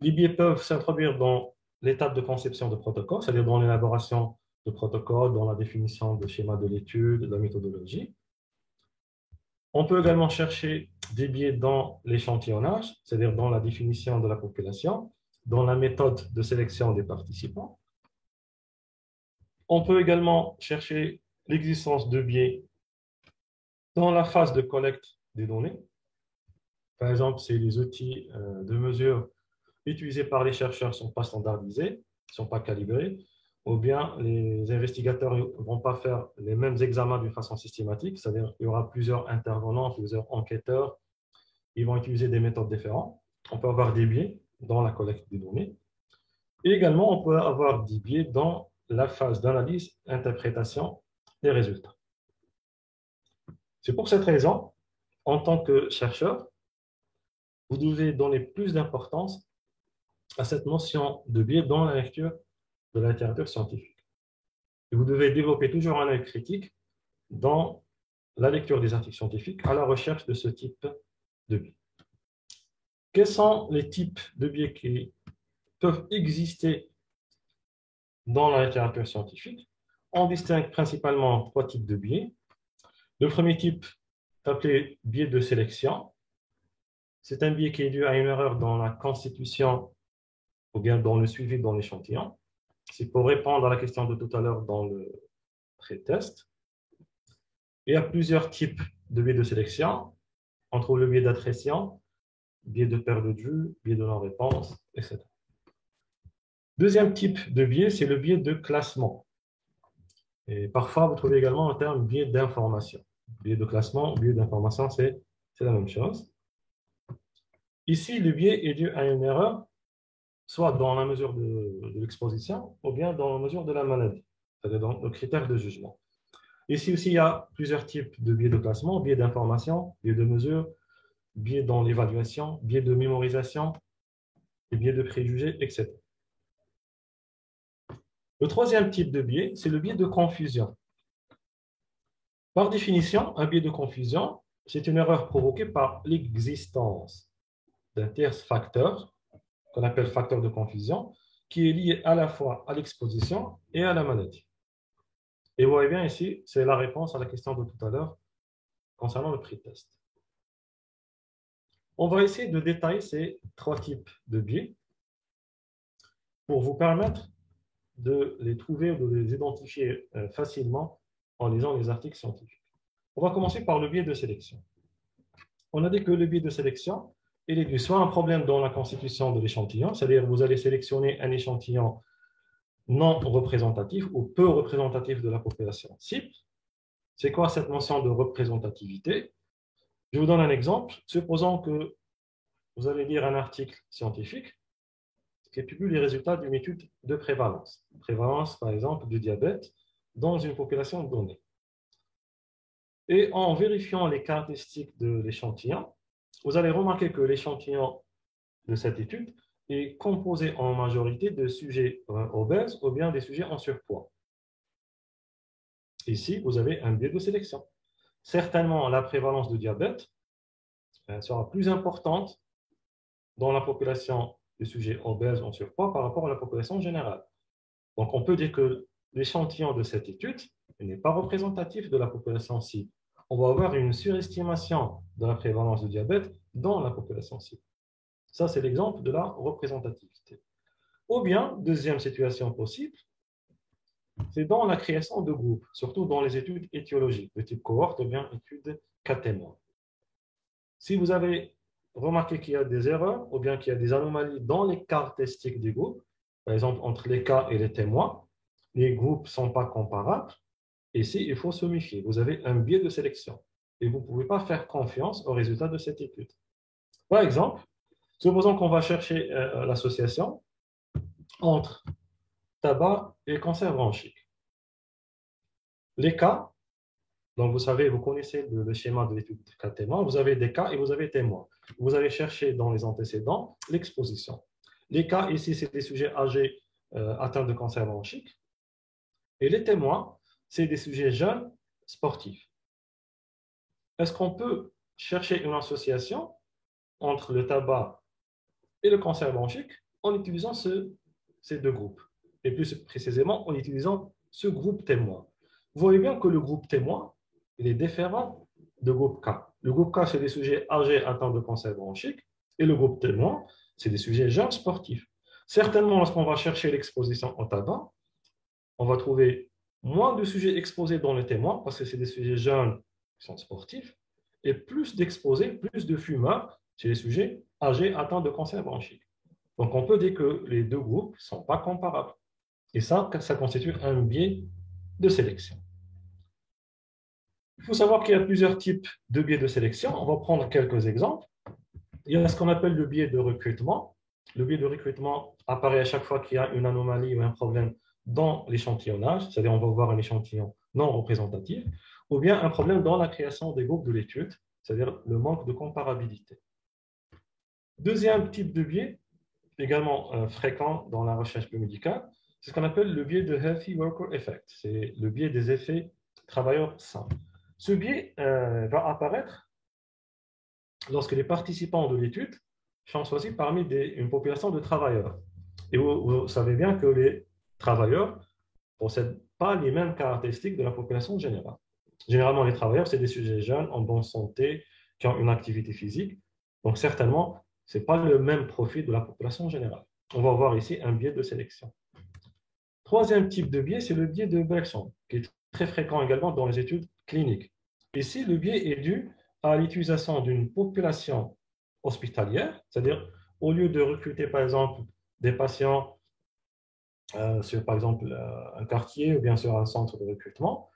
Les biais peuvent s'introduire dans l'étape de conception de protocole, c'est-à-dire dans l'élaboration de protocoles, dans la définition de schéma de l'étude, de la méthodologie. On peut également chercher des biais dans l'échantillonnage, c'est-à-dire dans la définition de la population, dans la méthode de sélection des participants. On peut également chercher l'existence de biais dans la phase de collecte des données. Par exemple, si les outils de mesure utilisés par les chercheurs ne sont pas standardisés, ne sont pas calibrés, ou bien les investigateurs ne vont pas faire les mêmes examens d'une façon systématique, c'est-à-dire qu'il y aura plusieurs intervenants, plusieurs enquêteurs, ils vont utiliser des méthodes différentes. On peut avoir des biais dans la collecte des données. Et également, on peut avoir des biais dans la phase d'analyse, interprétation des résultats. C'est pour cette raison, en tant que chercheur, vous devez donner plus d'importance à cette notion de biais dans la lecture de la littérature scientifique. Et vous devez développer toujours un œil critique dans la lecture des articles scientifiques à la recherche de ce type de biais. Quels sont les types de biais qui peuvent exister dans la littérature scientifique? On distingue principalement trois types de biais. Le premier type est appelé biais de sélection. C'est un biais qui est dû à une erreur dans la constitution ou bien dans le suivi dans l'échantillon. C'est pour répondre à la question de tout à l'heure dans le pré-test. Il y a plusieurs types de biais de sélection. On trouve le biais d'attrition, biais de perte de vue, biais de non-réponse, etc. Deuxième type de biais, c'est le biais de classement. Et parfois, vous trouvez également un terme biais d'information. Biais de classement, biais d'information, c'est la même chose. Ici, le biais est dû à une erreur, soit dans la mesure de l'exposition, ou bien dans la mesure de la maladie, c'est-à-dire dans le critère de jugement. Ici aussi, il y a plusieurs types de biais de classement, biais d'information, biais de mesure, biais dans l'évaluation, biais de mémorisation, et biais de préjugés, etc. Le troisième type de biais, c'est le biais de confusion. Par définition, un biais de confusion, c'est une erreur provoquée par l'existence d'un tierce facteur, qu'on appelle facteur de confusion, qui est lié à la fois à l'exposition et à la maladie. Et vous voyez bien ici, c'est la réponse à la question de tout à l'heure concernant le pré-test. On va essayer de détailler ces trois types de biais pour vous permettre de les trouver, de les identifier facilement en lisant les articles scientifiques. On va commencer par le biais de sélection. On a dit que le biais de sélection, il est dû soit à un problème dans la constitution de l'échantillon, c'est-à-dire vous allez sélectionner un échantillon non représentatif ou peu représentatif de la population cible. C'est quoi cette notion de représentativité? Je vous donne un exemple. Supposons que vous allez lire un article scientifique qui publie les résultats d'une étude de prévalence. Prévalence, par exemple, du diabète dans une population donnée. Et en vérifiant les caractéristiques de l'échantillon, vous allez remarquer que l'échantillon de cette étude est composé en majorité de sujets obèses ou bien des sujets en surpoids. Ici, vous avez un biais de sélection. Certainement, la prévalence de diabète sera plus importante dans la population de sujets obèses en surpoids par rapport à la population générale. Donc, on peut dire que l'échantillon de cette étude n'est pas représentatif de la population cible. On va avoir une surestimation de la prévalence de diabète dans la population cible. Ça, c'est l'exemple de la représentativité. Ou bien, deuxième situation possible, c'est dans la création de groupes, surtout dans les études étiologiques, de type cohorte ou bien études cas témoins. Si vous avez remarqué qu'il y a des erreurs ou bien qu'il y a des anomalies dans les caractéristiques des groupes, par exemple entre les cas et les témoins, les groupes ne sont pas comparables, ici, il faut se méfier. Vous avez un biais de sélection et vous ne pouvez pas faire confiance aux résultats de cette étude. Par exemple, supposons qu'on va chercher l'association entre tabac et cancer bronchique. Les cas, donc vous savez, vous connaissez le schéma de l'étude cas témoin, vous avez des cas et vous avez témoins. Vous allez chercher dans les antécédents l'exposition. Les cas ici, c'est des sujets âgés atteints de cancer bronchique. Et les témoins, c'est des sujets jeunes sportifs. Est-ce qu'on peut chercher une association entre le tabac et le cancer bronchique en utilisant ces deux groupes, et plus précisément en utilisant ce groupe témoin. Vous voyez bien que le groupe témoin, il est différent du groupe K. Le groupe K, c'est des sujets âgés atteints de cancer bronchique, et le groupe témoin, c'est des sujets jeunes sportifs. Certainement, lorsqu'on va chercher l'exposition au tabac, on va trouver moins de sujets exposés dans le témoin, parce que c'est des sujets jeunes qui sont sportifs, et plus d'exposés, plus de fumeurs chez les sujets âgés atteints de cancer bronchique. Donc, on peut dire que les deux groupes ne sont pas comparables. Et ça constitue un biais de sélection. Il faut savoir qu'il y a plusieurs types de biais de sélection. On va prendre quelques exemples. Il y a ce qu'on appelle le biais de recrutement. Le biais de recrutement apparaît à chaque fois qu'il y a une anomalie ou un problème dans l'échantillonnage, c'est-à-dire on va voir un échantillon non représentatif, ou bien un problème dans la création des groupes de l'étude, c'est-à-dire le manque de comparabilité. Deuxième type de biais, également fréquent dans la recherche biomédicale, c'est ce qu'on appelle le biais de Healthy Worker Effect. C'est le biais des effets travailleurs sains. Ce biais va apparaître lorsque les participants de l'étude sont choisis parmi une population de travailleurs. Et vous savez bien que les travailleurs ne possèdent pas les mêmes caractéristiques de la population générale. Généralement, les travailleurs, c'est des sujets jeunes, en bonne santé, qui ont une activité physique. Donc, certainement, ce n'est pas le même profil de la population générale. On va voir ici un biais de sélection. Troisième type de biais, c'est le biais de Bergson, qui est très fréquent également dans les études cliniques. Ici, le biais est dû à l'utilisation d'une population hospitalière, c'est-à-dire au lieu de recruter par exemple des patients sur par exemple un quartier ou bien sur un centre de recrutement,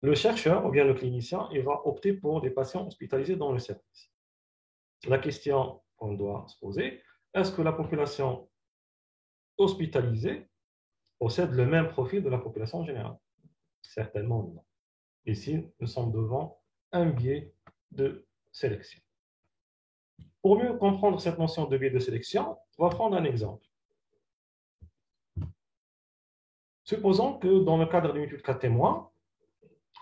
le chercheur ou bien le clinicien il va opter pour des patients hospitalisés dans le service. La question qu'on doit se poser, est-ce que la population hospitalisée possède le même profil de la population générale? Certainement non. Ici, nous sommes devant un biais de sélection. Pour mieux comprendre cette notion de biais de sélection, on va prendre un exemple. Supposons que dans le cadre d'une étude cas témoin,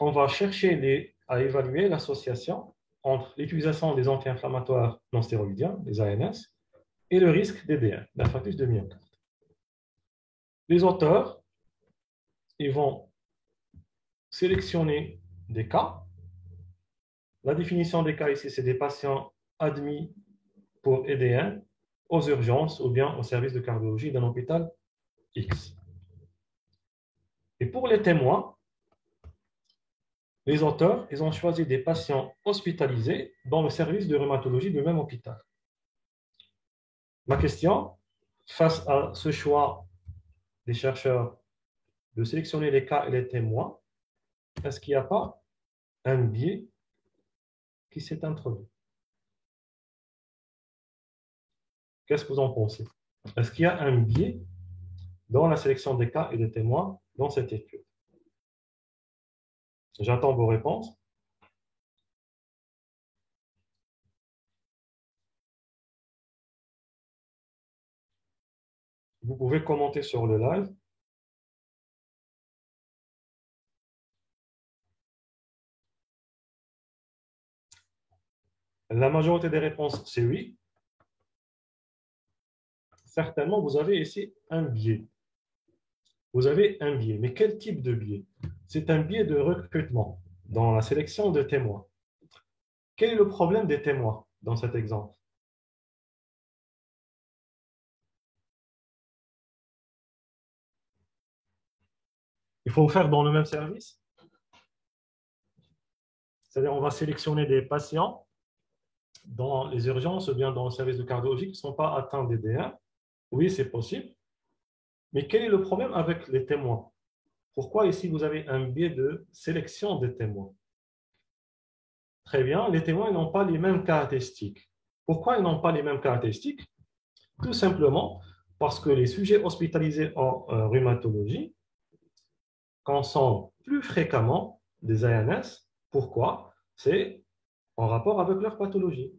on va chercher à évaluer l'association entre l'utilisation des anti-inflammatoires non stéroïdiens, les ANS, et le risque d'EDM, d'infarctus de myocarde. Les auteurs ils vont sélectionner des cas. La définition des cas ici, c'est des patients admis pour EDM aux urgences ou bien au service de cardiologie d'un hôpital X. Et pour les témoins, les auteurs, ils ont choisi des patients hospitalisés dans le service de rhumatologie du même hôpital. Ma question, face à ce choix des chercheurs de sélectionner les cas et les témoins, est-ce qu'il n'y a pas un biais qui s'est introduit? Qu'est-ce que vous en pensez? Est-ce qu'il y a un biais dans la sélection des cas et des témoins dans cette étude? J'attends vos réponses. Vous pouvez commenter sur le live. La majorité des réponses, c'est oui. Certainement, vous avez ici un biais. Vous avez un biais. Mais quel type de biais? C'est un biais de recrutement dans la sélection de témoins. Quel est le problème des témoins dans cet exemple? Il faut faire dans le même service? C'est-à-dire, on va sélectionner des patients dans les urgences ou bien dans le service de cardiologie qui ne sont pas atteints d'EDM. Oui, c'est possible. Mais quel est le problème avec les témoins? Pourquoi ici vous avez un biais de sélection des témoins? Très bien, les témoins n'ont pas les mêmes caractéristiques. Pourquoi ils n'ont pas les mêmes caractéristiques? Tout simplement parce que les sujets hospitalisés en rhumatologie consomment plus fréquemment des ANS. Pourquoi? C'est en rapport avec leur pathologie.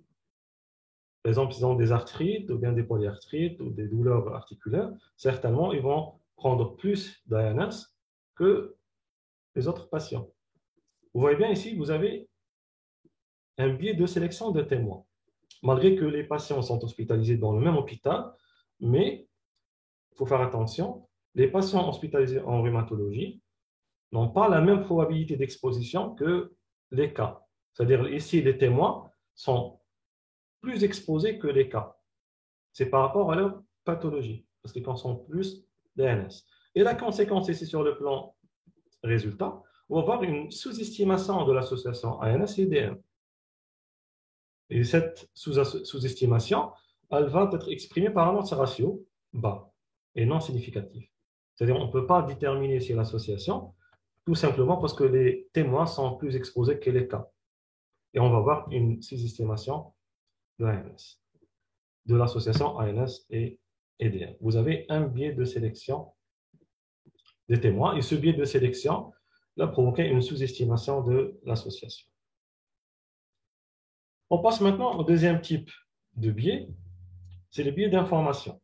Par exemple, ils ont des arthrites ou bien des polyarthrites ou des douleurs articulaires. Certainement, ils vont prendre plus d'ANS que les autres patients. Vous voyez bien ici, vous avez un biais de sélection de témoins. Malgré que les patients sont hospitalisés dans le même hôpital, mais il faut faire attention, les patients hospitalisés en rhumatologie n'ont pas la même probabilité d'exposition que les cas. C'est-à-dire ici, les témoins sont plus exposés que les cas. C'est par rapport à leur pathologie, parce qu'ils consomment plus d'ANS. Et la conséquence ici sur le plan résultat, on va avoir une sous-estimation de l'association ANS et DM. Et cette sous-estimation, elle va être exprimée par un autre ratio bas et non significatif. C'est-à-dire qu'on ne peut pas déterminer si l'association, tout simplement parce que les témoins sont plus exposés que les cas. Et on va avoir une sous-estimation de ANS, de l'association ANS et EDM. Vous avez un biais de sélection des témoins et ce biais de sélection va provoquer une sous-estimation de l'association. On passe maintenant au deuxième type de biais, c'est le biais d'information.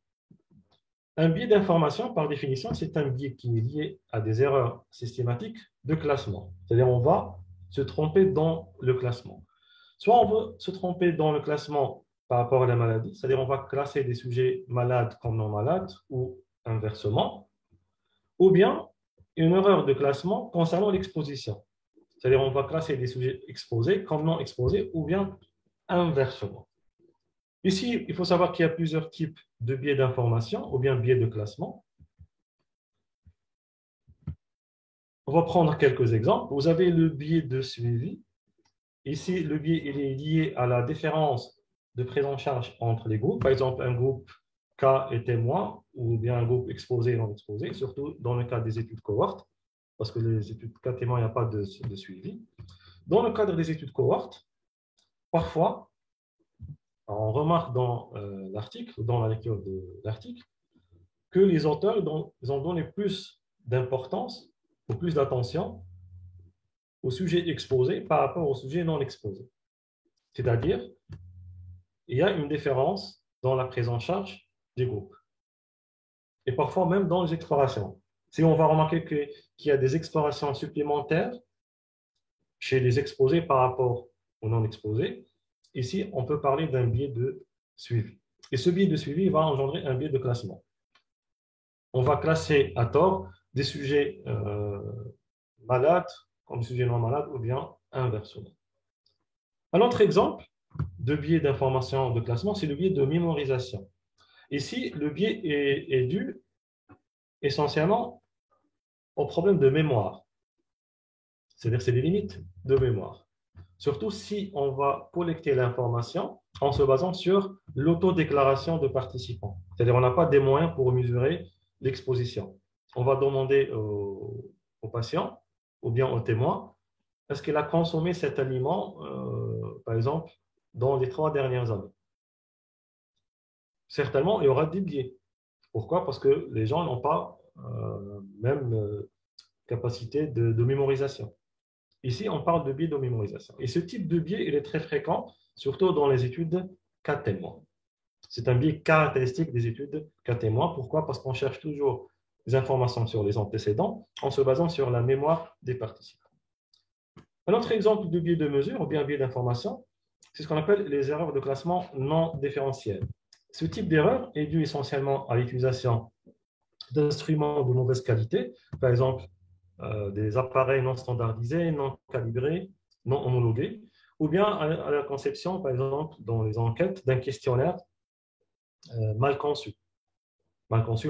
Un biais d'information, par définition, c'est un biais qui est lié à des erreurs systématiques de classement. C'est-à-dire on va se tromper dans le classement. Soit on veut se tromper dans le classement par rapport à la maladie, c'est-à-dire on va classer des sujets malades comme non malades ou inversement, ou bien une erreur de classement concernant l'exposition. C'est-à-dire on va classer des sujets exposés comme non exposés ou bien inversement. Ici, il faut savoir qu'il y a plusieurs types de biais d'information ou bien biais de classement. On va prendre quelques exemples. Vous avez le biais de suivi. Ici, le biais il est lié à la différence de prise en charge entre les groupes. Par exemple, un groupe cas et témoin ou bien un groupe exposé et non exposé, surtout dans le cas des études cohortes, parce que les études cas témoins, il n'y a pas de suivi. Dans le cadre des études cohortes, parfois, on remarque dans l'article, dans la lecture de l'article, que les auteurs ils ont donné plus d'importance ou plus d'attention au sujet exposé par rapport au sujet non exposé. C'est-à-dire, il y a une différence dans la prise en charge des groupes. Et parfois même dans les explorations. Si on va remarquer qu'il y a des explorations supplémentaires chez les exposés par rapport aux non exposés, ici, on peut parler d'un biais de suivi. Et ce biais de suivi va engendrer un biais de classement. On va classer à tort des sujets malades comme des sujets non malades ou bien inversement. Un autre exemple de biais d'information de classement, c'est le biais de mémorisation. Ici, le biais est dû essentiellement au problème de mémoire. C'est-à-dire c'est des limites de mémoire. Surtout si on va collecter l'information en se basant sur l'autodéclaration de participants. C'est-à-dire on n'a pas des moyens pour mesurer l'exposition. On va demander au patient ou bien au témoin, est-ce qu'il a consommé cet aliment, par exemple, dans les 3 dernières années? Certainement, il y aura des biais. Pourquoi? Parce que les gens n'ont pas même capacité de mémorisation. Ici, on parle de biais de mémorisation. Et ce type de biais, il est très fréquent, surtout dans les études cas témoins. C'est un biais caractéristique des études cas témoins. Pourquoi? Parce qu'on cherche toujours des informations sur les antécédents en se basant sur la mémoire des participants. Un autre exemple de biais de mesure ou bien biais d'information, c'est ce qu'on appelle les erreurs de classement non différentielles. Ce type d'erreur est dû essentiellement à l'utilisation d'instruments de mauvaise qualité, par exemple des appareils non standardisés, non calibrés, non homologués, ou bien à la conception, par exemple, dans les enquêtes, d'un questionnaire mal conçu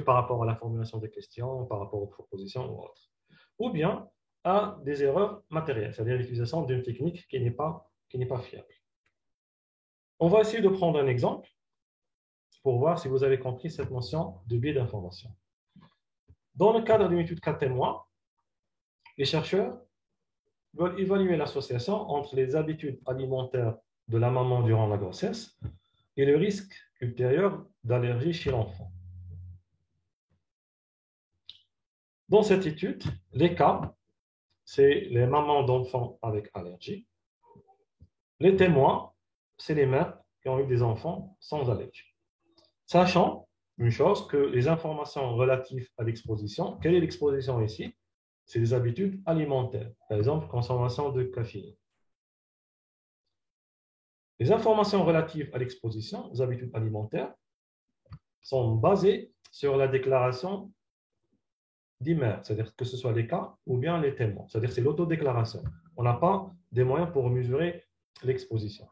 par rapport à la formulation des questions, par rapport aux propositions ou autres. Ou bien à des erreurs matérielles, c'est-à-dire l'utilisation d'une technique qui n'est pas fiable. On va essayer de prendre un exemple pour voir si vous avez compris cette notion de biais d'information. Dans le cadre d'une étude cas témoin, les chercheurs veulent évaluer l'association entre les habitudes alimentaires de la maman durant la grossesse et le risque ultérieur d'allergie chez l'enfant. Dans cette étude, les cas, c'est les mamans d'enfants avec allergie. Les témoins, c'est les mères qui ont eu des enfants sans allergie. Sachant une chose, que les informations relatives à l'exposition, quelle est l'exposition ici? C'est des habitudes alimentaires, par exemple, consommation de caféine. Les informations relatives à l'exposition, aux habitudes alimentaires, sont basés sur la déclaration d'Imer, c'est-à-dire que ce soit les cas ou bien les témoins, c'est-à-dire c'est l'autodéclaration. On n'a pas des moyens pour mesurer l'exposition.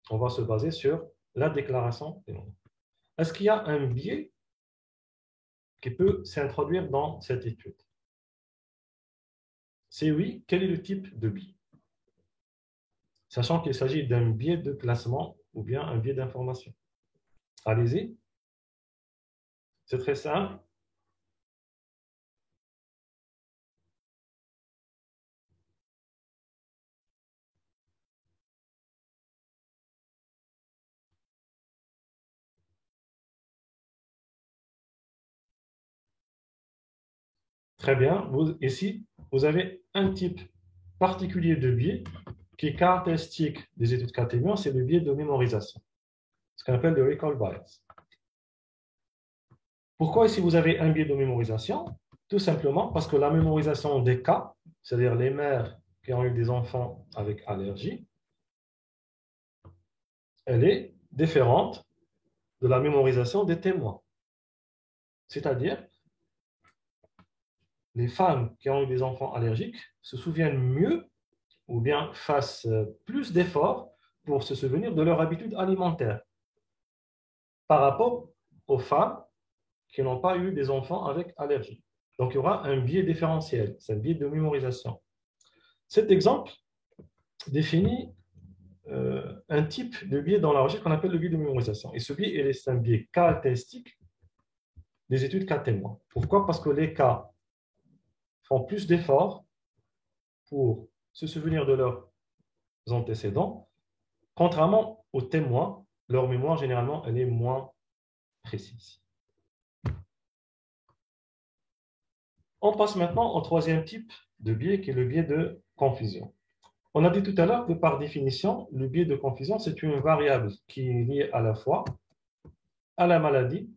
On va se baser sur la déclaration des nombres. Est-ce qu'il y a un biais qui peut s'introduire dans cette étude? Si oui, quel est le type de biais? Sachant qu'il s'agit d'un biais de classement ou bien un biais d'information. Allez-y. C'est très simple. Très bien. Ici, vous avez un type particulier de biais qui est caractéristique des études catégories, c'est le biais de mémorisation, ce qu'on appelle le recall bias. Pourquoi ici vous avez un biais de mémorisation? Tout simplement parce que la mémorisation des cas, c'est-à-dire les mères qui ont eu des enfants avec allergie, elle est différente de la mémorisation des témoins. C'est-à-dire, les femmes qui ont eu des enfants allergiques se souviennent mieux ou bien fassent plus d'efforts pour se souvenir de leur habitude alimentaire par rapport aux femmes qui n'ont pas eu des enfants avec allergie. Donc, il y aura un biais différentiel, c'est un biais de mémorisation. Cet exemple définit un type de biais dans la recherche qu'on appelle le biais de mémorisation. Et ce biais, c'est un biais caractéristique des études cas témoins. Pourquoi? Parce que les cas font plus d'efforts pour se souvenir de leurs antécédents, contrairement aux témoins, leur mémoire, généralement, elle est moins précise. On passe maintenant au troisième type de biais, qui est le biais de confusion. On a dit tout à l'heure que par définition, le biais de confusion, c'est une variable qui est liée à la fois à la maladie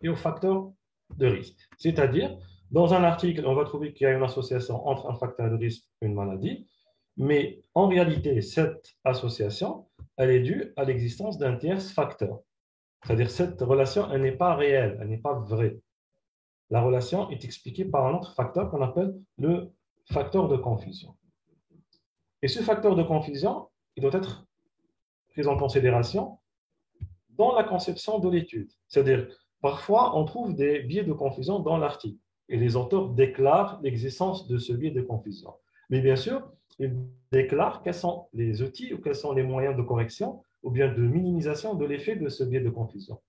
et aux facteurs de risque. C'est-à-dire, dans un article, on va trouver qu'il y a une association entre un facteur de risque et une maladie, mais en réalité, cette association, elle est due à l'existence d'un tierce facteur. C'est-à-dire, cette relation, elle n'est pas réelle, elle n'est pas vraie. La relation est expliquée par un autre facteur qu'on appelle le facteur de confusion. Et ce facteur de confusion, il doit être pris en considération dans la conception de l'étude. C'est-à-dire, parfois, on trouve des biais de confusion dans l'article et les auteurs déclarent l'existence de ce biais de confusion. Mais bien sûr, ils déclarent quels sont les outils ou quels sont les moyens de correction ou bien de minimisation de l'effet de ce biais de confusion.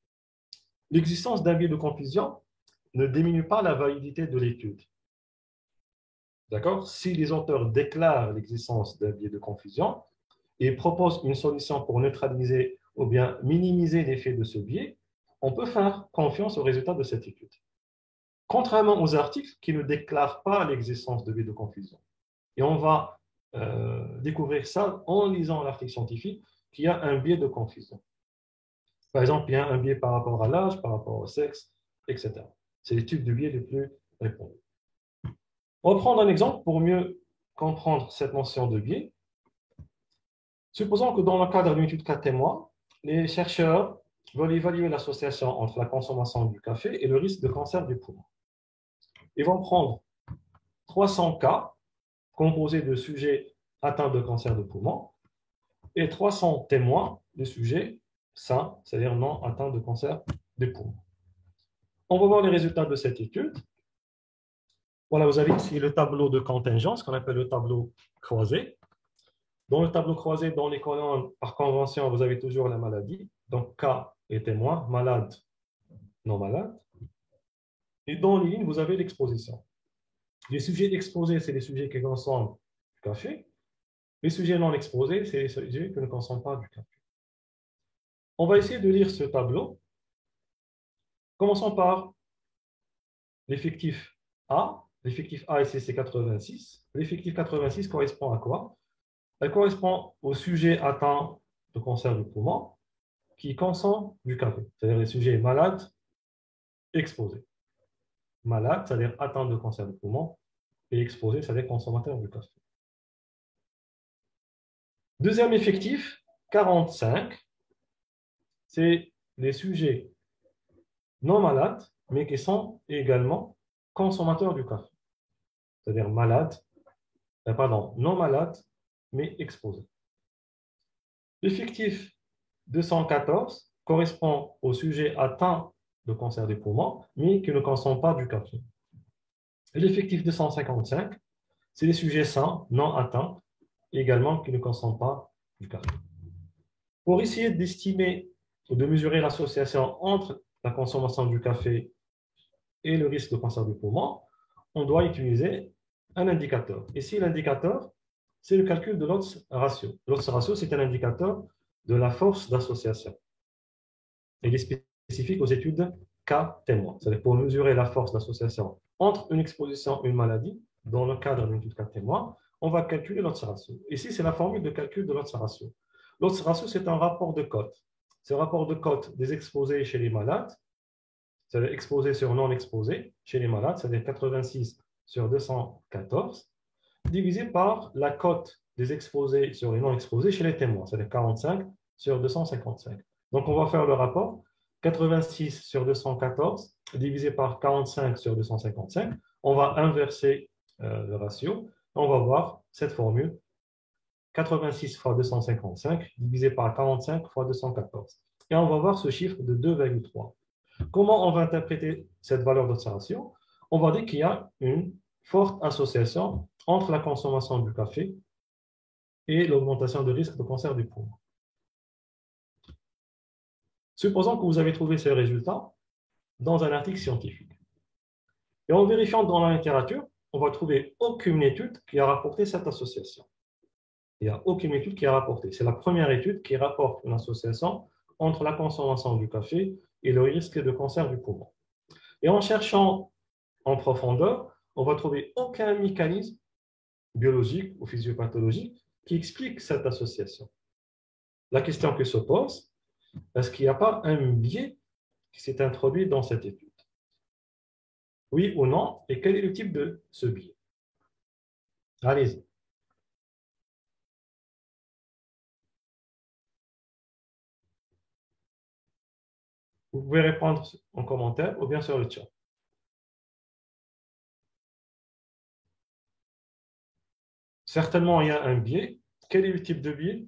L'existence d'un biais de confusion ne diminue pas la validité de l'étude. D'accord? Si les auteurs déclarent l'existence d'un biais de confusion et proposent une solution pour neutraliser ou bien minimiser l'effet de ce biais, on peut faire confiance aux résultats de cette étude. Contrairement aux articles qui ne déclarent pas l'existence de biais de confusion. Et on va découvrir ça en lisant l'article scientifique qu'il y a un biais de confusion. Par exemple, il y a un biais par rapport à l'âge, par rapport au sexe, etc. C'est les types de biais les plus répandus. On va prendre un exemple pour mieux comprendre cette notion de biais. Supposons que dans le cadre d'une étude cas témoin, les chercheurs veulent évaluer l'association entre la consommation du café et le risque de cancer du poumon. Ils vont prendre 300 cas composés de sujets atteints de cancer du poumon et 300 témoins de sujets sains, c'est-à-dire non atteints de cancer du poumon. On va voir les résultats de cette étude. Voilà, vous avez ici le tableau de contingence qu'on appelle le tableau croisé. Dans le tableau croisé, dans les colonnes, par convention, vous avez toujours la maladie. Donc, cas et témoin, malade, non malade. Et dans les lignes, vous avez l'exposition. Les sujets exposés, c'est les sujets qui consomment du café. Les sujets non exposés, c'est les sujets qui ne consomment pas du café. On va essayer de lire ce tableau. Commençons par l'effectif A. L'effectif A ici, c'est 86. L'effectif 86 correspond à quoi? Elle correspond au sujet atteint de cancer du poumon qui consomment du café, c'est-à-dire les sujets malades exposés. Malades, c'est-à-dire atteints de cancer du poumon, et exposés, c'est-à-dire consommateurs du café. Deuxième effectif, 45, c'est les sujets non malades, mais qui sont également consommateurs du café. C'est-à-dire malades, pardon, non malades, mais exposés. L'effectif 214 correspond aux sujets atteints de cancer des poumons, mais qui ne consomment pas du café. Et l'effectif 255, c'est les sujets sains, non atteints, également qui ne consomment pas du café. Pour essayer d'estimer ou de mesurer l'association entre la consommation du café et le risque de cancer du poumon, on doit utiliser un indicateur. Ici, l'indicateur, c'est le calcul de l'odds ratio. L'odds ratio, c'est un indicateur de la force d'association. Il est spécifique aux études cas témoins. C'est-à-dire pour mesurer la force d'association entre une exposition et une maladie, dans le cadre d'une étude cas témoin, on va calculer l'odds ratio. Ici, c'est la formule de calcul de l'odds ratio. L'odds ratio, c'est un rapport de cote. C'est un rapport de cote des exposés chez les malades, c'est-à-dire exposés sur non exposés chez les malades, c'est-à-dire 86 sur 214, divisé par la cote des exposés sur les non exposés chez les témoins, c'est-à-dire 45 sur 255. Donc, on va faire le rapport 86 sur 214 divisé par 45 sur 255. On va inverser le ratio. On va voir cette formule 86 fois 255 divisé par 45 fois 214. Et on va voir ce chiffre de 2,3. Comment on va interpréter cette valeur d'observation? On va dire qu'il y a une forte association entre la consommation du café et l'augmentation de risque de cancer du poumon. Supposons que vous avez trouvé ces résultats dans un article scientifique. Et en vérifiant dans la littérature, on va trouver aucune étude qui a rapporté cette association. Il n'y a aucune étude qui a rapporté. C'est la première étude qui rapporte une association entre la consommation du café et le risque de cancer du poumon. Et en cherchant en profondeur, on va trouver aucun mécanisme biologique ou physiopathologique qui explique cette association. La question qui se pose, est-ce qu'il n'y a pas un biais qui s'est introduit dans cette étude? Oui ou non? Et quel est le type de ce biais? Allez-y. Vous pouvez répondre en commentaire ou bien sur le chat. Certainement, il y a un biais. Quel est le type de biais?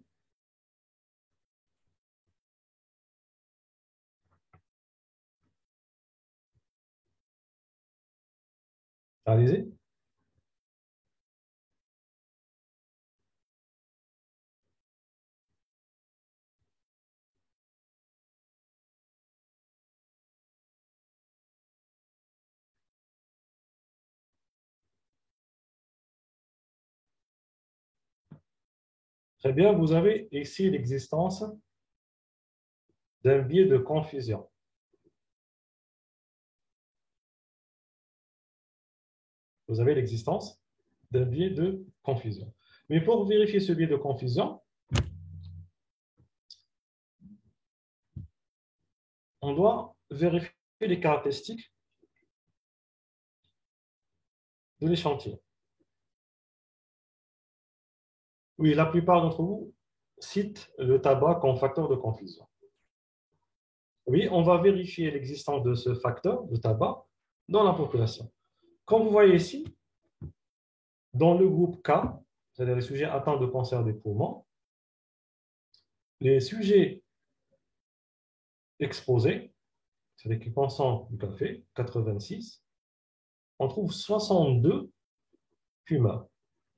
Allez-y. Très bien, vous avez ici l'existence d'un biais de confusion. Vous avez l'existence d'un biais de confusion. Mais pour vérifier ce biais de confusion, on doit vérifier les caractéristiques de l'échantillon. Oui, la plupart d'entre vous citent le tabac comme facteur de confusion. Oui, on va vérifier l'existence de ce facteur de tabac dans la population. Comme vous voyez ici, dans le groupe K, c'est-à-dire les sujets atteints de cancer des poumons, les sujets exposés, c'est-à-dire qui consomment du café, 86, on trouve 62 fumeurs.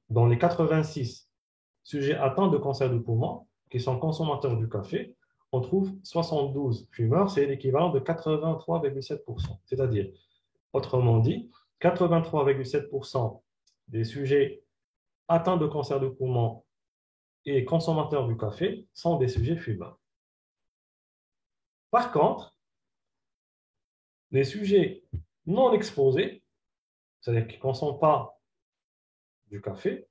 Dans les 86 sujets atteints de cancer du poumon, qui sont consommateurs du café, on trouve 72 fumeurs, c'est l'équivalent de 83,7%. C'est-à-dire, autrement dit, 83,7% des sujets atteints de cancer du poumon et consommateurs du café sont des sujets fumeurs. Par contre, les sujets non exposés, c'est-à-dire qui ne consomment pas du café,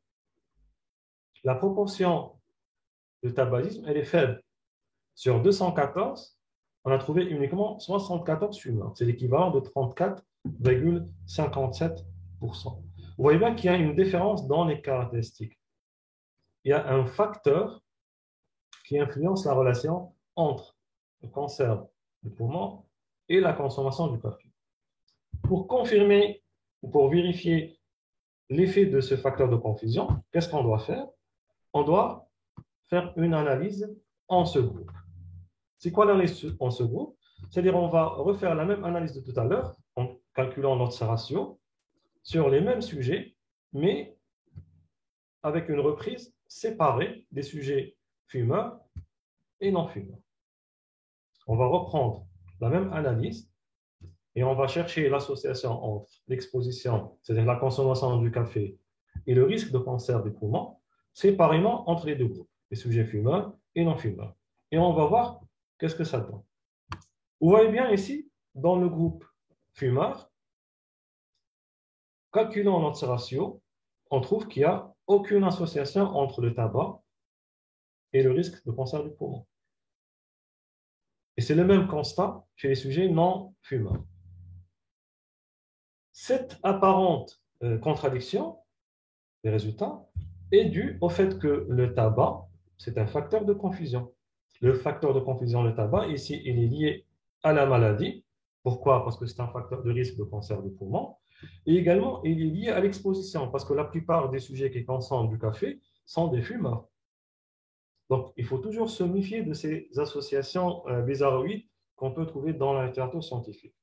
la proportion de tabagisme, elle est faible. Sur 214, on a trouvé uniquement 74 fumeurs. C'est l'équivalent de 34,57%. Vous voyez bien qu'il y a une différence dans les caractéristiques. Il y a un facteur qui influence la relation entre le cancer du poumon et la consommation du café. Pour confirmer ou pour vérifier l'effet de ce facteur de confusion, qu'est-ce qu'on doit faire? On doit faire une analyse en ce groupe. C'est quoi l'analyse en ce groupe? C'est-à-dire on va refaire la même analyse de tout à l'heure en calculant notre ratio sur les mêmes sujets, mais avec une reprise séparée des sujets fumeurs et non fumeurs. On va reprendre la même analyse et on va chercher l'association entre l'exposition, c'est-à-dire la consommation du café, et le risque de cancer des poumons, séparément entre les deux groupes, les sujets fumeurs et non fumeurs. Et on va voir qu'est-ce que ça donne. Vous voyez bien ici, dans le groupe fumeur, calculant notre ratio, on trouve qu'il n'y a aucune association entre le tabac et le risque de cancer du poumon. Et c'est le même constat chez les sujets non fumeurs. Cette apparente contradiction des résultats est due au fait que le tabac, c'est un facteur de confusion. Le facteur de confusion, le tabac, ici, il est lié à la maladie. Pourquoi? Parce que c'est un facteur de risque de cancer du poumon. Et également, il est lié à l'exposition, parce que la plupart des sujets qui consomment du café sont des fumeurs. Donc, il faut toujours se méfier de ces associations bizarroïdes qu'on peut trouver dans la littérature scientifique.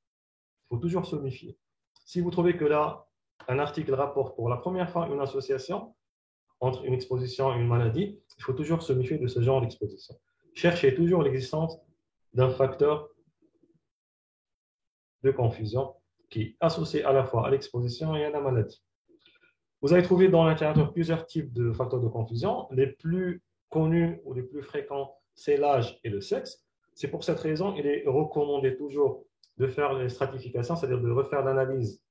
Il faut toujours se méfier. Si vous trouvez que là, un article rapporte pour la première fois une association entre une exposition et une maladie, il faut toujours se méfier de ce genre d'exposition. Cherchez toujours l'existence d'un facteur de confusion qui est associé à la fois à l'exposition et à la maladie. Vous avez trouvé dans la littérature plusieurs types de facteurs de confusion. Les plus connus ou les plus fréquents, c'est l'âge et le sexe. C'est pour cette raison qu'il est recommandé toujours de faire les stratifications, c'est-à-dire de refaire l'analyse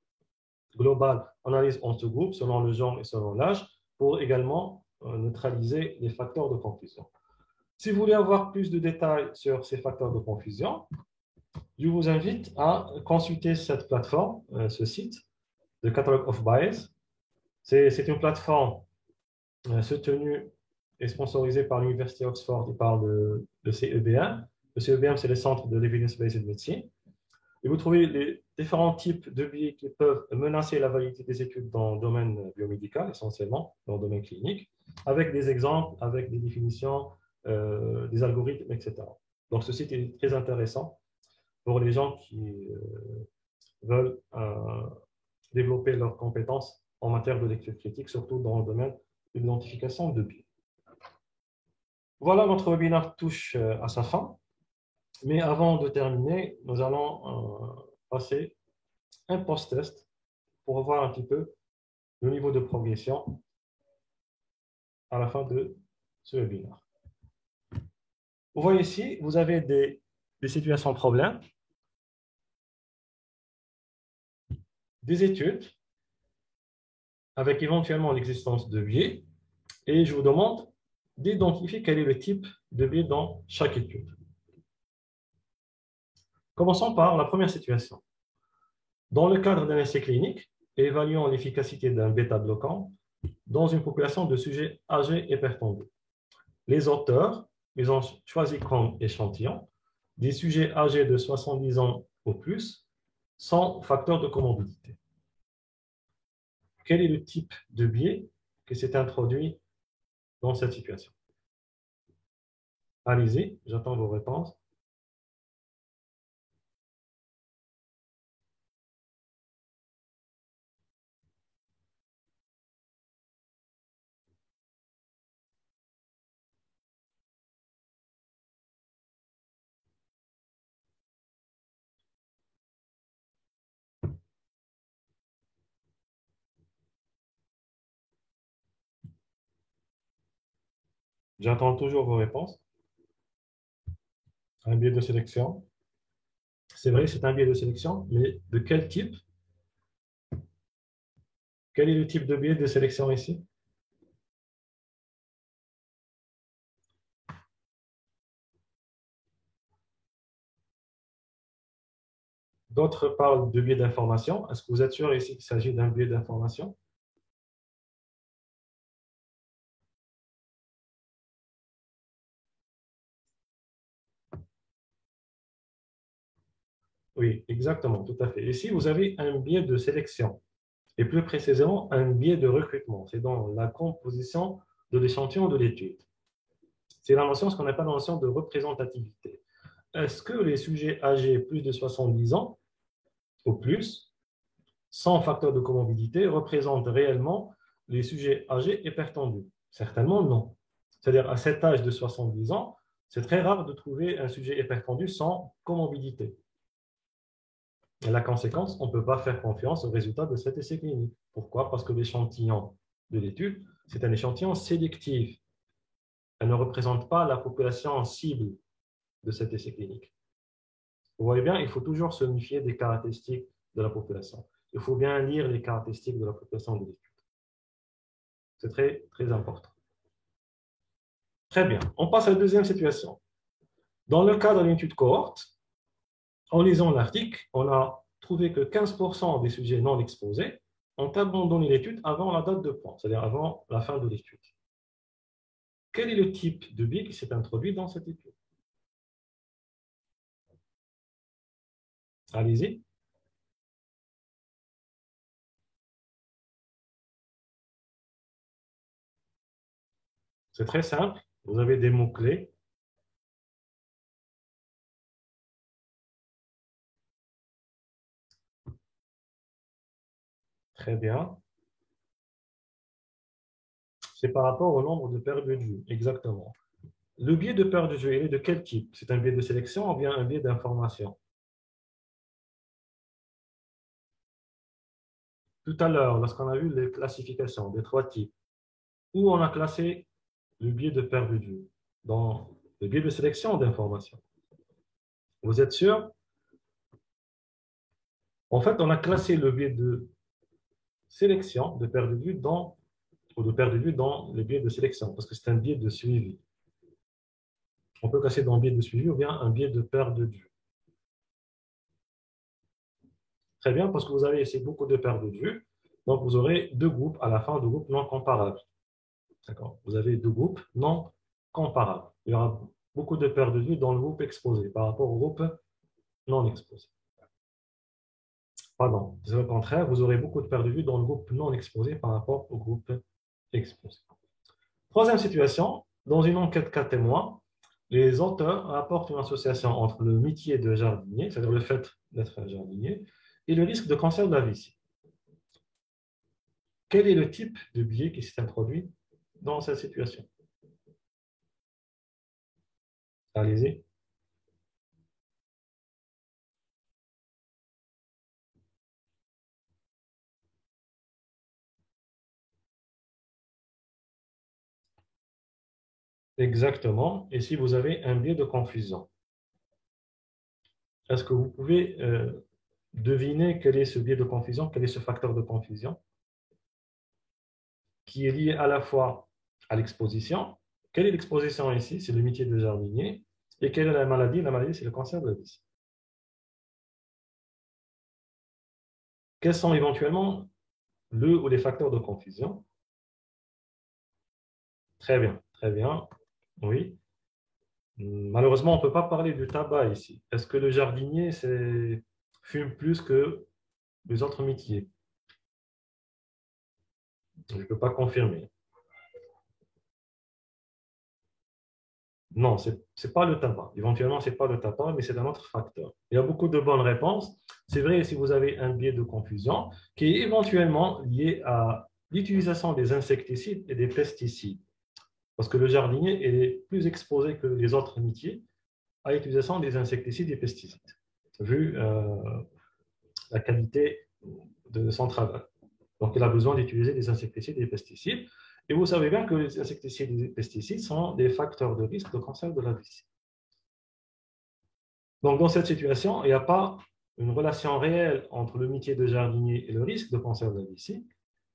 globale, analyse en sous-groupes selon le genre et selon l'âge, pour également neutraliser les facteurs de confusion. Si vous voulez avoir plus de détails sur ces facteurs de confusion, je vous invite à consulter cette plateforme, ce site, The Catalog of Bias. C'est une plateforme soutenue et sponsorisée par l'Université Oxford et par le CEBM. Le CEBM, c'est le Centre de l'Evidence-Based Medicine. Et vous trouvez les différents types de biais qui peuvent menacer la validité des études dans le domaine biomédical, essentiellement, dans le domaine clinique, avec des exemples, avec des définitions, des algorithmes, etc. Donc, ce site est très intéressant pour les gens qui veulent développer leurs compétences en matière de lecture critique, surtout dans le domaine de l'identification de biais. Voilà, notre webinaire touche à sa fin. Mais avant de terminer, nous allons passer un post-test pour voir un petit peu le niveau de progression à la fin de ce webinaire. Vous voyez ici, vous avez des situations problèmes, des études avec éventuellement l'existence de biais, et je vous demande d'identifier quel est le type de biais dans chaque étude. Commençons par la première situation. Dans le cadre d'un essai clinique, évaluant l'efficacité d'un bêta-bloquant dans une population de sujets âgés et hypertendus. Les auteurs, ils ont choisi comme échantillon des sujets âgés de 70 ans ou plus sans facteur de comorbidité. Quel est le type de biais qui s'est introduit dans cette situation? Allez-y, j'attends vos réponses. J'attends toujours vos réponses. Un biais de sélection. C'est vrai, c'est un biais de sélection, mais de quel type? Quel est le type de biais de sélection ici? D'autres parlent de biais d'information. Est-ce que vous êtes sûr ici qu'il s'agit d'un biais d'information? Oui, exactement, tout à fait. Ici, vous avez un biais de sélection, et plus précisément, un biais de recrutement. C'est dans la composition de l'échantillon de l'étude. C'est la notion, ce qu'on appelle la notion de représentativité. Est-ce que les sujets âgés plus de 70 ans ou plus, sans facteur de comorbidité, représentent réellement les sujets âgés hypertendus? Certainement non. C'est-à-dire, à cet âge de 70 ans, c'est très rare de trouver un sujet hypertendu sans comorbidité. Et la conséquence, on ne peut pas faire confiance au résultat de cet essai clinique. Pourquoi? Parce que l'échantillon de l'étude, c'est un échantillon sélectif. Elle ne représente pas la population cible de cet essai clinique. Vous voyez bien, il faut toujours se méfier des caractéristiques de la population. Il faut bien lire les caractéristiques de la population de l'étude. C'est très, très important. Très bien. On passe à la deuxième situation. Dans le cadre d'une étude cohorte, en lisant l'article, on a trouvé que 15% des sujets non exposés ont abandonné l'étude avant la date de pointe, c'est-à-dire avant la fin de l'étude. Quel est le type de biais qui s'est introduit dans cette étude? Allez-y. C'est très simple. Vous avez des mots-clés. Très bien. C'est par rapport au nombre de paires de vue. Exactement. Le biais de perte de vue, il est de quel type? C'est un biais de sélection ou bien un biais d'information? Tout à l'heure, lorsqu'on a vu les classifications des trois types, où on a classé le biais de perte de vue? Dans le biais de sélection ou d'information? Vous êtes sûr? En fait, on a classé le biais de sélection, de perte de vue, ou de perte de vue dans le biais de sélection, parce que c'est un biais de suivi. On peut classer dans un biais de suivi ou bien un biais de perte de vue. Très bien, parce que vous avez ici beaucoup de pertes de vue. Donc, vous aurez deux groupes à la fin, deux groupes non comparables. D'accord? Vous avez deux groupes non comparables. Il y aura beaucoup de pertes de vue dans le groupe exposé par rapport au groupe non exposé. Pardon, c'est le contraire. Vous aurez beaucoup de pertes de vue dans le groupe non exposé par rapport au groupe exposé. Troisième situation, dans une enquête cas témoin, les auteurs rapportent une association entre le métier de jardinier, c'est-à-dire le fait d'être un jardinier, et le risque de cancer de la vessie. Quel est le type de biais qui s'est introduit dans cette situation? Allez-y. Exactement. Et si vous avez un biais de confusion, est-ce que vous pouvez deviner quel est ce biais de confusion, quel est ce facteur de confusion qui est lié à la fois à l'exposition? Quelle est l'exposition ici? C'est le métier de jardinier. Et quelle est la maladie? La maladie, c'est le cancer de la vessie. Quels sont éventuellement le ou les facteurs de confusion? Très bien, très bien. Oui. Malheureusement, on ne peut pas parler du tabac ici. Est-ce que le jardinier fume plus que les autres métiers? Je ne peux pas confirmer. Non, ce n'est pas le tabac. Éventuellement, ce n'est pas le tabac, mais c'est un autre facteur. Il y a beaucoup de bonnes réponses. C'est vrai si vous avez un biais de confusion qui est éventuellement lié à l'utilisation des insecticides et des pesticides. Parce que le jardinier est plus exposé que les autres métiers à l'utilisation des insecticides et pesticides, vu la qualité de son travail. Donc, il a besoin d'utiliser des insecticides et des pesticides. Et vous savez bien que les insecticides et les pesticides sont des facteurs de risque de cancer de la vessie. Donc, dans cette situation, il n'y a pas une relation réelle entre le métier de jardinier et le risque de cancer de la vessie,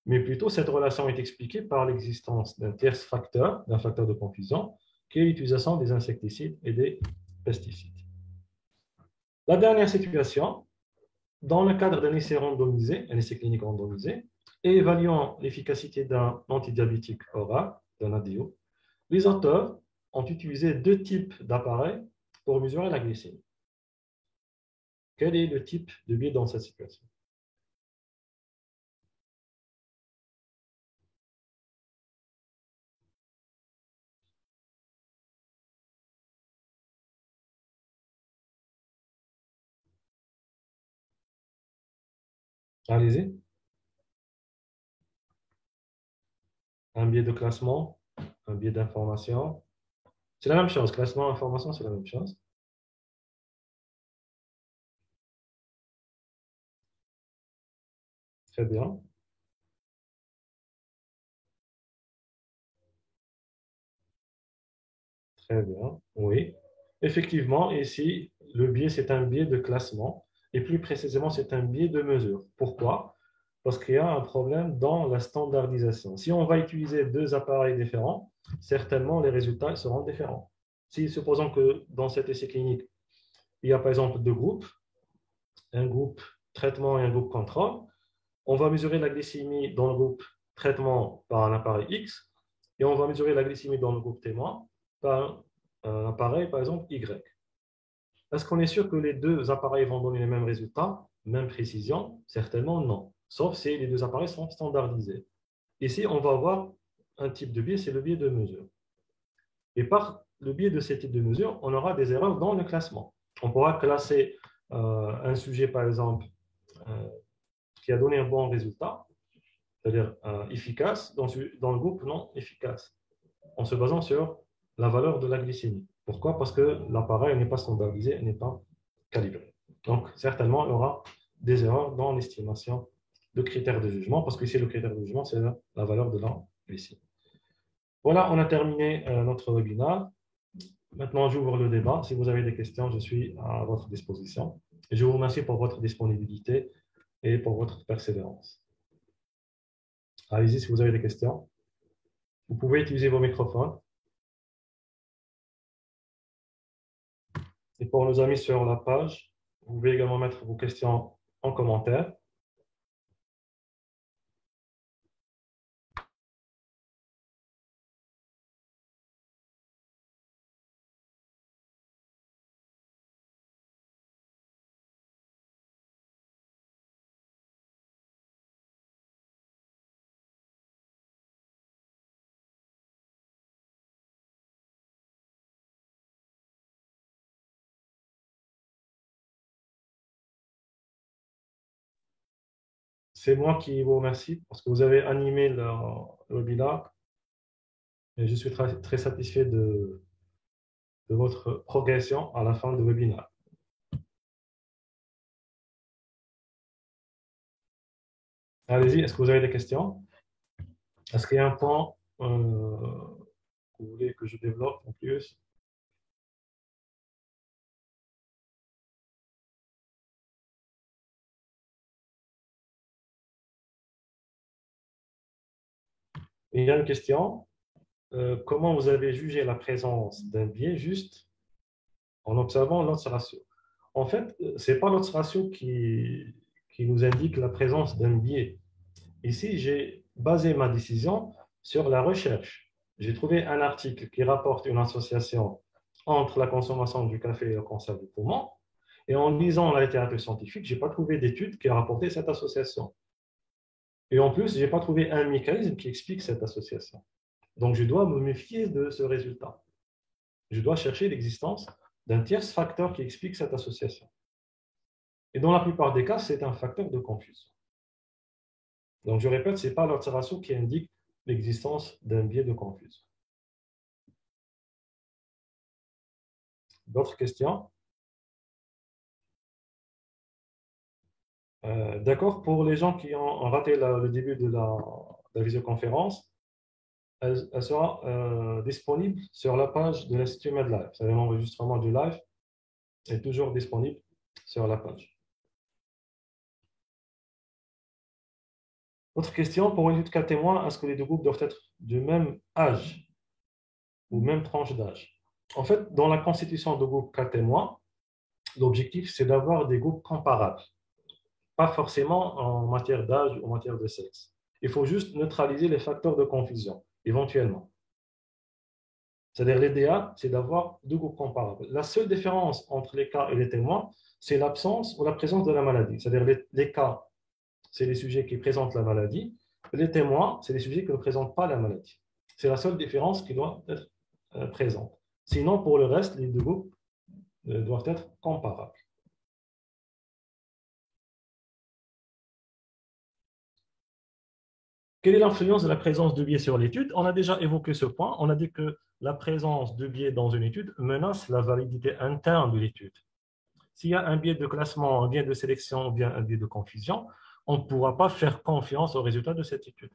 mais plutôt cette relation est expliquée par l'existence d'un tierce facteur, d'un facteur de confusion, qui est l'utilisation des insecticides et des pesticides. La dernière situation, dans le cadre d'un essai randomisé, un essai clinique randomisé, et évaluant l'efficacité d'un antidiabétique oral, d'un ADO, les auteurs ont utilisé deux types d'appareils pour mesurer la glycémie. Quel est le type de biais dans cette situation? Allez-y. Un biais de classement, un biais d'information. C'est la même chose. Classement, information, c'est la même chose. Très bien. Très bien. Oui. Effectivement, ici, le biais, c'est un biais de classement. Et plus précisément, c'est un biais de mesure. Pourquoi? Parce qu'il y a un problème dans la standardisation. Si on va utiliser deux appareils différents, certainement les résultats seront différents. Si, supposons que dans cet essai clinique, il y a par exemple deux groupes, un groupe traitement et un groupe contrôle, on va mesurer la glycémie dans le groupe traitement par un appareil X et on va mesurer la glycémie dans le groupe témoin par un appareil, par exemple, Y. Est-ce qu'on est sûr que les deux appareils vont donner les mêmes résultats, même précision? Certainement non, sauf si les deux appareils sont standardisés. Ici, on va avoir un type de biais, c'est le biais de mesure. Et par le biais de ce type de mesure, on aura des erreurs dans le classement. On pourra classer un sujet, par exemple, euh, qui a donné un bon résultat, c'est-à-dire efficace, dans le groupe non efficace, en se basant sur la valeur de la glycémie. Pourquoi? Parce que l'appareil n'est pas standardisé, n'est pas calibré. Donc, certainement, il y aura des erreurs dans l'estimation de critères de jugement, parce que ici, le critère de jugement, c'est la valeur de la glycémie. Voilà, on a terminé notre webinaire. Maintenant, j'ouvre le débat. Si vous avez des questions, je suis à votre disposition. Et je vous remercie pour votre disponibilité et pour votre persévérance. Allez-y si vous avez des questions. Vous pouvez utiliser vos microphones. Et pour nos amis sur la page, vous pouvez également mettre vos questions en commentaire. C'est moi qui vous remercie parce que vous avez animé le webinaire et je suis très, très satisfait de votre progression à la fin du webinaire. Allez-y, est-ce que vous avez des questions? Est-ce qu'il y a un point que vous voulez que je développe en plus? Il y a une question. Comment vous avez jugé la présence d'un biais juste en observant l'autre ratio? En fait, ce n'est pas l'autre ratio qui nous indique la présence d'un biais. Ici, j'ai basé ma décision sur la recherche. J'ai trouvé un article qui rapporte une association entre la consommation du café et le cancer du poumon. Et en lisant la littérature scientifique, je n'ai pas trouvé d'étude qui a rapporté cette association. Et en plus, je n'ai pas trouvé un mécanisme qui explique cette association. Donc, je dois me méfier de ce résultat. Je dois chercher l'existence d'un tierce facteur qui explique cette association. Et dans la plupart des cas, c'est un facteur de confusion. Donc, je répète, ce n'est pas l'observation qui indique l'existence d'un biais de confusion. D'autres questions? D'accord, pour les gens qui ont raté le début de la visioconférence, elle sera disponible sur la page de l'Institut MedLife. C'est l'enregistrement du live est toujours disponible sur la page. Autre question, pour une étude cas témoin, est-ce que les deux groupes doivent être du même âge ou même tranche d'âge? En fait, dans la constitution de groupe cas témoin, l'objectif, c'est d'avoir des groupes comparables, pas forcément en matière d'âge ou en matière de sexe. Il faut juste neutraliser les facteurs de confusion, éventuellement. C'est-à-dire l'idéal, c'est d'avoir deux groupes comparables. La seule différence entre les cas et les témoins, c'est l'absence ou la présence de la maladie. C'est-à-dire les cas, c'est les sujets qui présentent la maladie. Les témoins, c'est les sujets qui ne présentent pas la maladie. C'est la seule différence qui doit être présente. Sinon, pour le reste, les deux groupes doivent être comparables. Quelle est l'influence de la présence de biais sur l'étude? On a déjà évoqué ce point. On a dit que la présence de biais dans une étude menace la validité interne de l'étude. S'il y a un biais de classement, un biais de sélection ou bien un biais de confusion, on ne pourra pas faire confiance aux résultats de cette étude.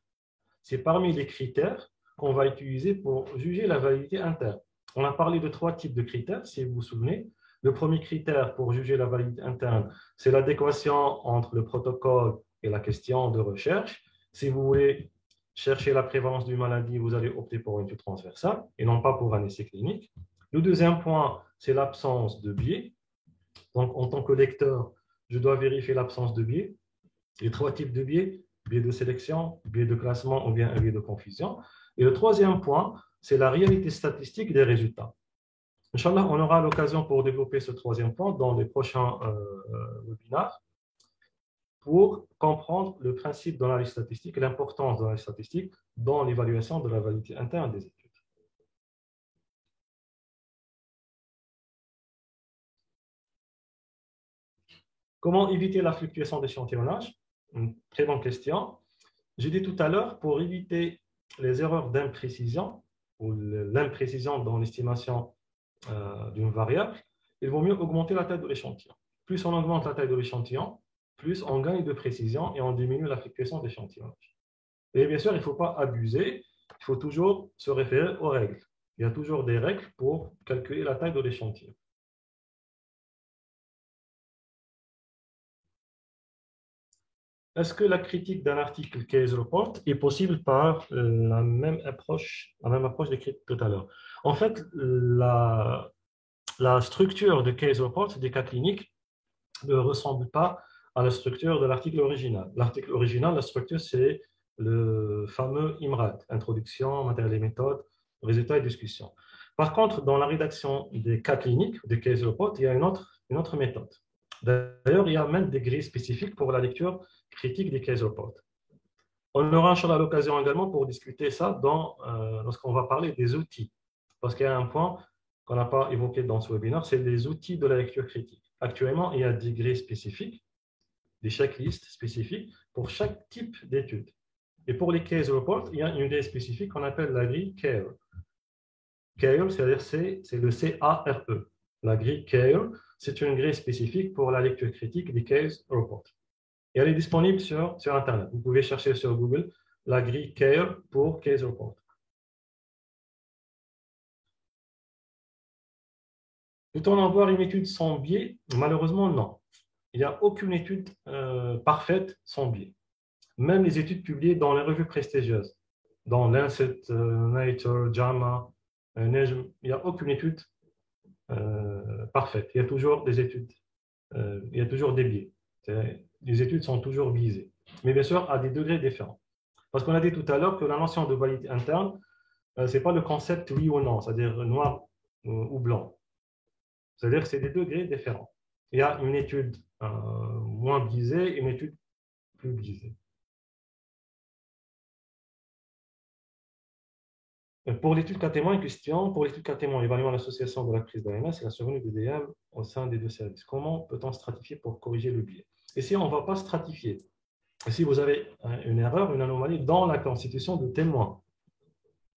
C'est parmi les critères qu'on va utiliser pour juger la validité interne. On a parlé de 3 types de critères, si vous vous souvenez. Le premier critère pour juger la validité interne, c'est l'adéquation entre le protocole et la question de recherche. Si vous voulez chercher la prévalence d'une maladie, vous allez opter pour une étude transversale et non pas pour un essai clinique. Le deuxième point, c'est l'absence de biais. Donc, en tant que lecteur, je dois vérifier l'absence de biais. Les 3 types de biais, biais de sélection, biais de classement ou bien un biais de confusion. Et le troisième point, c'est la réalité statistique des résultats. Inch'Allah, on aura l'occasion pour développer ce troisième point dans les prochains webinaires pour comprendre le principe de l'analyse statistique et l'importance de l'analyse statistique dans l'évaluation de la validité interne des études. Comment éviter la fluctuation d'échantillonnage? Une très bonne question. J'ai dit tout à l'heure, pour éviter les erreurs d'imprécision ou l'imprécision dans l'estimation d'une variable, il vaut mieux augmenter la taille de l'échantillon. Plus on augmente la taille de l'échantillon, plus on gagne de précision et on diminue la fluctuation d'échantillonnage. Et bien sûr, il ne faut pas abuser, il faut toujours se référer aux règles. Il y a toujours des règles pour calculer la taille de l'échantillon. Est-ce que la critique d'un article case report est possible par la même approche décrite tout à l'heure? En fait, la structure de case report des cas cliniques ne ressemble pas à la structure de l'article original. L'article original, la structure, c'est le fameux IMRAD, Introduction, matériel et méthodes, résultats et discussions. Par contre, dans la rédaction des cas cliniques, des case report, il y a une autre méthode. D'ailleurs, il y a même des grilles spécifiques pour la lecture critique des case reports. On aura Inch'Allah l'occasion également pour discuter ça lorsqu'on va parler des outils. Parce qu'il y a un point qu'on n'a pas évoqué dans ce webinaire, c'est les outils de la lecture critique. Actuellement, il y a des grilles spécifiques, des checklists spécifiques pour chaque type d'étude. Et pour les case reports, il y a une grille spécifique qu'on appelle la grille CARE. CARE, c'est-à-dire c'est le C-A-R-E. La grille CARE, c'est une grille spécifique pour la lecture critique des case reports. Et elle est disponible sur Internet. Vous pouvez chercher sur Google la grille CARE pour case report. Peut-on avoir une étude sans biais? Malheureusement, non. Il n'y a aucune étude parfaite sans biais. Même les études publiées dans les revues prestigieuses, dans Lancet, Nature, JAMA, NEJM, il n'y a aucune étude parfaite. Il y a toujours des études, il y a toujours des biais. Les études sont toujours biaisées. Mais bien sûr, à des degrés différents. Parce qu'on a dit tout à l'heure que la notion de validité interne, ce n'est pas le concept oui ou non, c'est-à-dire noir ou blanc. C'est-à-dire que c'est des degrés différents. Il y a une étude moins biaisée et une étude plus biaisée. Pour l'étude cas témoin, une question. Pour l'étude cas témoin, évaluant l'association de la prise d'AMS et la survenue de DM au sein des deux services. Comment peut-on stratifier pour corriger le biais? Ici, on ne va pas stratifier. Si vous avez une erreur, une anomalie dans la constitution de témoin,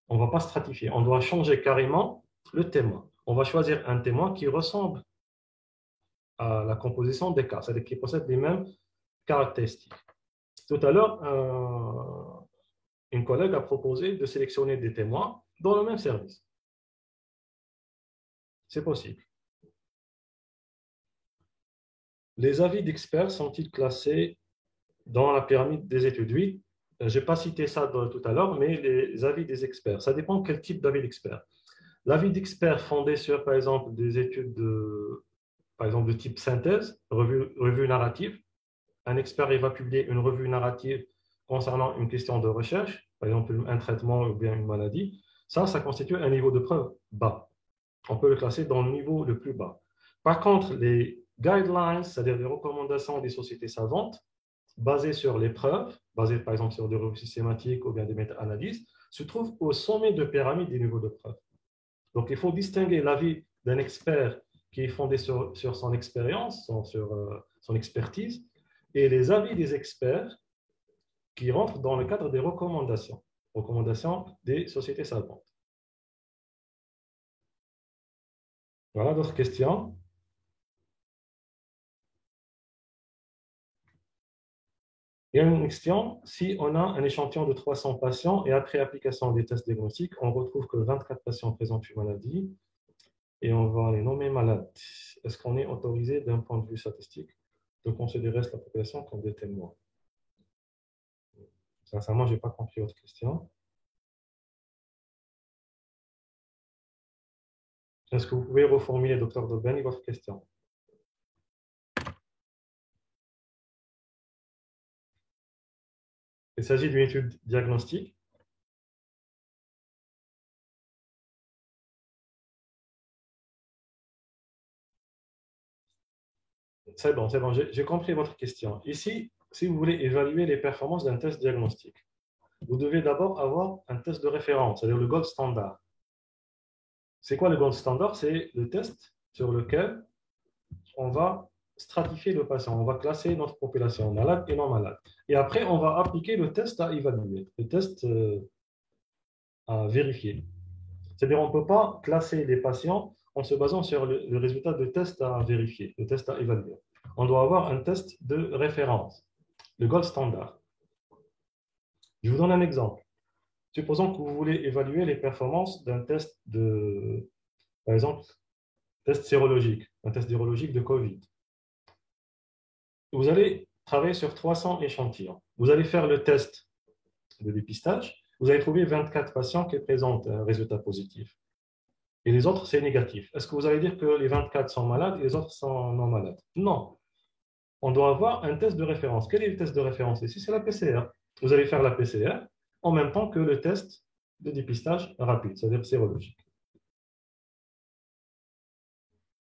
on ne va pas stratifier. On doit changer carrément le témoin. On va choisir un témoin qui ressemble à la composition des cas, c'est-à-dire qui possède les mêmes caractéristiques. Tout à l'heure, une collègue a proposé de sélectionner des témoins dans le même service. C'est possible. Les avis d'experts sont-ils classés dans la pyramide des études? Oui, je n'ai pas cité ça tout à l'heure, mais les avis des experts, ça dépend quel type d'avis d'expert. L'avis d'expert fondé sur, par exemple, des études de type synthèse, revue narrative. Un expert il va publier une revue narrative concernant une question de recherche, par exemple un traitement ou bien une maladie. Ça constitue un niveau de preuve bas. On peut le classer dans le niveau le plus bas. Par contre, les guidelines, c'est-à-dire les recommandations des sociétés savantes, basées sur les preuves, basées par exemple sur des revues systématiques ou bien des méta-analyses, se trouvent au sommet de pyramide des niveaux de preuve. Donc, il faut distinguer l'avis d'un expert qui est fondé sur son expérience, sur son expertise, et les avis des experts qui rentrent dans le cadre des recommandations des sociétés savantes. Voilà, d'autres questions? Il y a une question, si on a un échantillon de 300 patients et après application des tests diagnostiques, on retrouve que 24 patients présentent une maladie et on va les nommer malades. Est-ce qu'on est autorisé d'un point de vue statistique de considérer la population comme des témoins? Sincèrement, je n'ai pas compris votre question. Est-ce que vous pouvez reformuler, docteur Dolbeni, votre question? Il s'agit d'une étude diagnostique. C'est bon, j'ai compris votre question. Ici, si vous voulez évaluer les performances d'un test diagnostique, vous devez d'abord avoir un test de référence, c'est-à-dire le gold standard. C'est quoi le gold standard? C'est le test sur lequel on va stratifier le patient, on va classer notre population malade et non malade. Et après, on va appliquer le test à évaluer, le test à vérifier. C'est-à-dire qu'on ne peut pas classer les patients en se basant sur le résultat de test à vérifier, le test à évaluer. On doit avoir un test de référence, le gold standard. Je vous donne un exemple. Supposons que vous voulez évaluer les performances d'un test de, par exemple, test sérologique, un test sérologique de COVID. Vous allez travailler sur 300 échantillons. Vous allez faire le test de dépistage. Vous allez trouver 24 patients qui présentent un résultat positif. Et les autres, c'est négatif. Est-ce que vous allez dire que les 24 sont malades et les autres sont non malades? Non. On doit avoir un test de référence. Quel est le test de référence ici? C'est la PCR. Vous allez faire la PCR en même temps que le test de dépistage rapide, c'est-à-dire sérologique.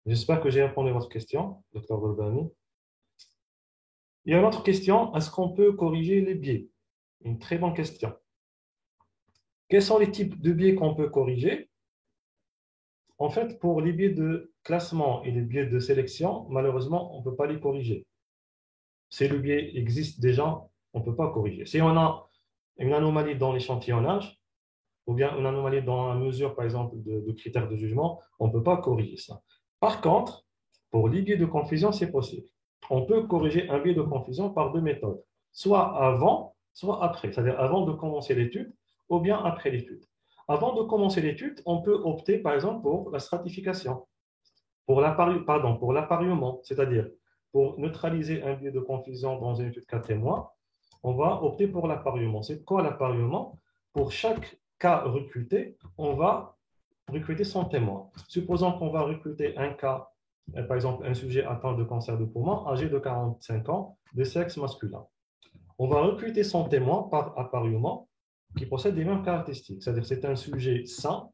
J'espère que j'ai répondu à votre question, docteur Golbani. Il y a une autre question. Est-ce qu'on peut corriger les biais? Une très bonne question. Quels sont les types de biais qu'on peut corriger? En fait, pour les biais de classement et les biais de sélection, malheureusement, on ne peut pas les corriger. Si le biais existe déjà, on ne peut pas corriger. Si on a une anomalie dans l'échantillonnage, ou bien une anomalie dans la mesure, par exemple, de critères de jugement, on ne peut pas corriger ça. Par contre, pour les biais de confusion, c'est possible. On peut corriger un biais de confusion par deux méthodes, soit avant, soit après, c'est-à-dire avant de commencer l'étude, ou bien après l'étude. Avant de commencer l'étude, on peut opter, par exemple, pour la stratification, pour l'appariement, c'est-à-dire pour neutraliser un biais de confusion dans une étude 4 mois, on va opter pour l'appariement. C'est quoi l'appariement? Pour chaque cas recruté, on va recruter son témoin. Supposons qu'on va recruter un cas, par exemple un sujet atteint de cancer de poumon, âgé de 45 ans, de sexe masculin. On va recruter son témoin par appariement qui possède les mêmes caractéristiques, c'est-à-dire c'est un sujet sain,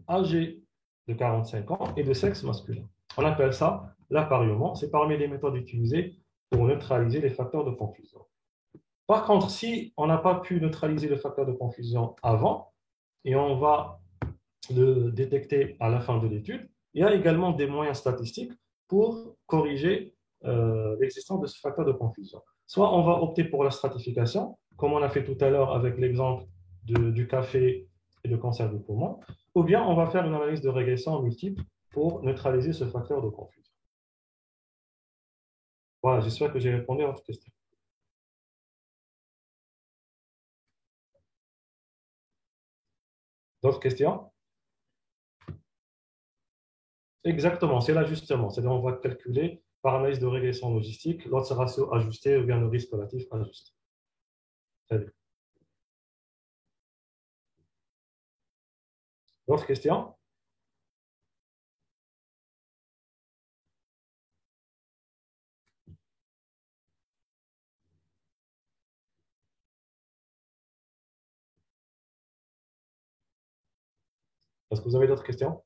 âgé de 45 ans et de sexe masculin. On appelle ça l'appariement. C'est parmi les méthodes utilisées pour neutraliser les facteurs de confusion. Par contre, si on n'a pas pu neutraliser le facteur de confusion avant, et on va le détecter à la fin de l'étude, il y a également des moyens statistiques pour corriger l'existence de ce facteur de confusion. Soit on va opter pour la stratification, comme on a fait tout à l'heure avec l'exemple du café et le cancer du poumon, ou bien on va faire une analyse de régression multiple pour neutraliser ce facteur de confusion. Voilà, j'espère que j'ai répondu à votre question. D'autres questions? Exactement, c'est l'ajustement. C'est-à-dire on va calculer par analyse de régression logistique l'odds ratio ajusté ou bien le risque relatif ajusté. Très bien. D'autres questions? Est-ce que vous avez d'autres questions?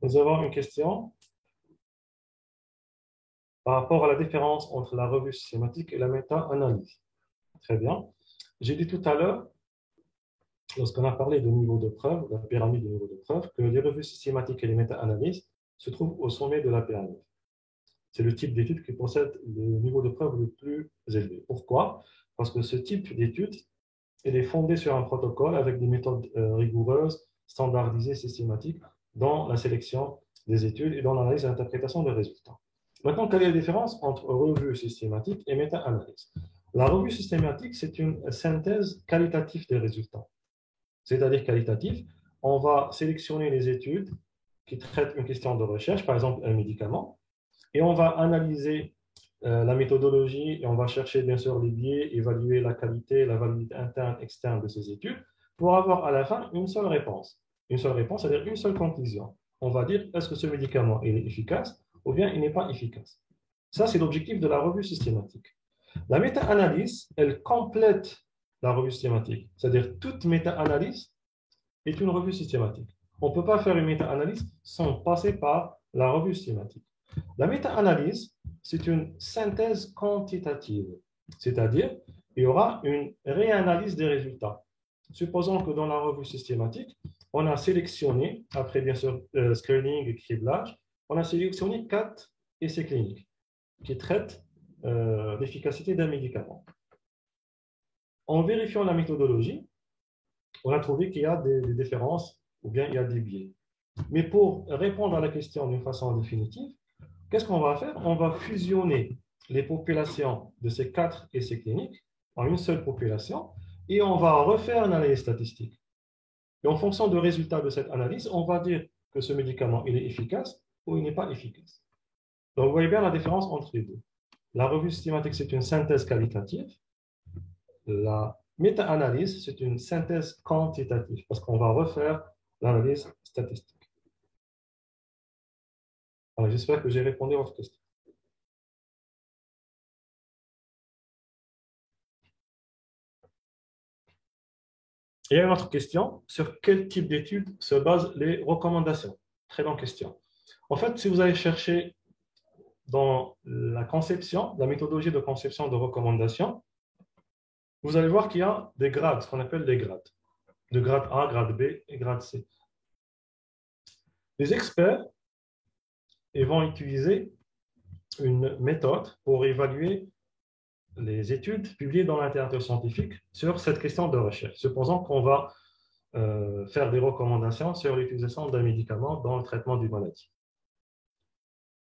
Nous avons une question par rapport à la différence entre la revue systématique et la méta-analyse. Très bien. J'ai dit tout à l'heure, lorsqu'on a parlé de niveau de preuve, de la pyramide de niveau de preuve, que les revues systématiques et les méta-analyses se trouvent au sommet de la pyramide. C'est le type d'étude qui possède le niveau de preuve le plus élevé. Pourquoi? Parce que ce type d'étude, elle est fondée sur un protocole avec des méthodes rigoureuses, standardisées, systématiques dans la sélection des études et dans l'analyse et l'interprétation des résultats. Maintenant, quelle est la différence entre revue systématique et méta-analyse? La revue systématique, c'est une synthèse qualitative des résultats. C'est-à-dire qualitative, on va sélectionner les études qui traitent une question de recherche, par exemple un médicament, et on va analyser la méthodologie et on va chercher bien sûr les biais, évaluer la qualité, la validité interne, externe de ces études pour avoir à la fin une seule réponse. Une seule réponse, c'est-à-dire une seule conclusion. On va dire est-ce que ce médicament est efficace ou bien il n'est pas efficace. Ça, c'est l'objectif de la revue systématique. La méta-analyse, elle complète la revue systématique. C'est-à-dire toute méta-analyse est une revue systématique. On ne peut pas faire une méta-analyse sans passer par la revue systématique. La méta-analyse, c'est une synthèse quantitative, c'est-à-dire il y aura une réanalyse des résultats. Supposons que dans la revue systématique, on a sélectionné, après bien sûr screening et criblage, on a sélectionné 4 essais cliniques qui traitent l'efficacité d'un médicament. En vérifiant la méthodologie, on a trouvé qu'il y a des différences ou bien il y a des biais. Mais pour répondre à la question d'une façon définitive, qu'est-ce qu'on va faire? On va fusionner les populations de ces 4 essais cliniques en une seule population et on va refaire une analyse statistique. Et en fonction du résultat de cette analyse, on va dire que ce médicament il est efficace ou il n'est pas efficace. Donc vous voyez bien la différence entre les deux. La revue systématique, c'est une synthèse qualitative. La méta-analyse, c'est une synthèse quantitative parce qu'on va refaire l'analyse statistique. Alors, j'espère que j'ai répondu à votre question. Il y a une autre question. Sur quel type d'études se basent les recommandations? Très bonne question. En fait, si vous allez chercher dans la conception, la méthodologie de conception de recommandations, vous allez voir qu'il y a des grades, ce qu'on appelle des grades. De grade A, grade B et grade C. Les experts ils vont utiliser une méthode pour évaluer les études publiées dans la littérature scientifique sur cette question de recherche. Supposons qu'on va faire des recommandations sur l'utilisation d'un médicament dans le traitement d'une maladie.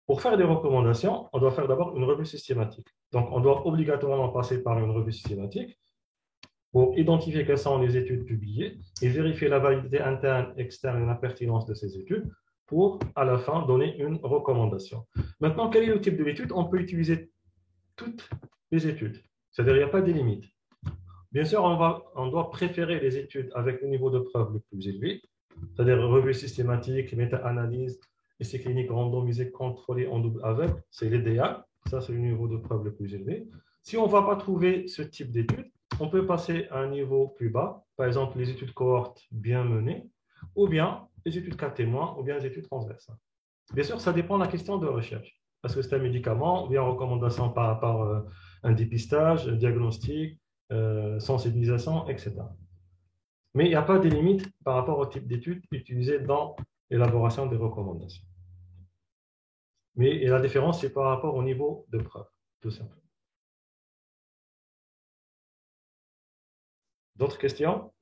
Pour faire des recommandations, on doit faire d'abord une revue systématique. Donc, on doit obligatoirement passer par une revue systématique pour identifier quelles sont les études publiées et vérifier la validité interne, externe et la pertinence de ces études pour, à la fin, donner une recommandation. Maintenant, quel est le type de l'étude? On peut utiliser toutes les études, c'est-à-dire il n'y a pas de limite. Bien sûr, on doit préférer les études avec le niveau de preuve le plus élevé, c'est-à-dire revue systématique, méta-analyse, essais cliniques randomisés, contrôlés en double aveugle, c'est l'idéal. Ça, c'est le niveau de preuve le plus élevé. Si on ne va pas trouver ce type d'études, on peut passer à un niveau plus bas, par exemple les études cohortes bien menées, ou bien les études cas témoins, ou bien les études transversales. Bien sûr, ça dépend de la question de recherche. Est-ce que c'est un médicament, ou bien en recommandation par rapport à un dépistage, un diagnostic, sensibilisation, etc. Mais il n'y a pas de limite par rapport au type d'études utilisées dans l'élaboration des recommandations. Mais la différence, c'est par rapport au niveau de preuve, tout simplement. D'autres questions?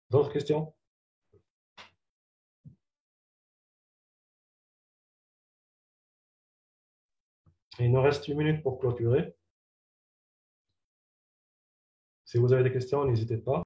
D'autres questions? Il nous reste 1 minute pour clôturer. Si vous avez des questions, n'hésitez pas.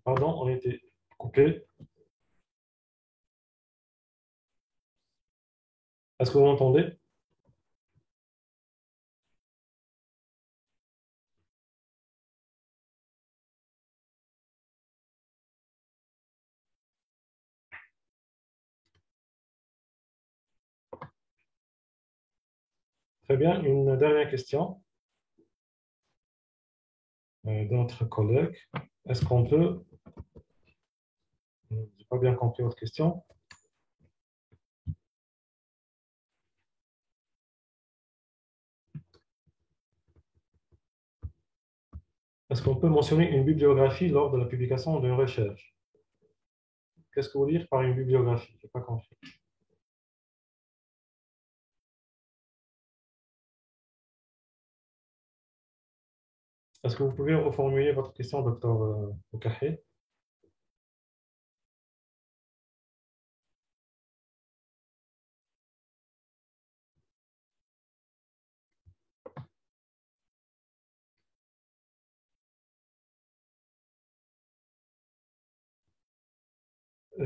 Pardon, on était coupé. Est-ce que vous m'entendez? Très bien. Une dernière question de notre collègue. Est-ce qu'on peut... Je n'ai pas bien compris votre question. Est-ce qu'on peut mentionner une bibliographie lors de la publication d'une recherche? Qu'est-ce que vous voulez dire par une bibliographie? Je n'ai pas compris. Est-ce que vous pouvez reformuler votre question, docteur Okahe?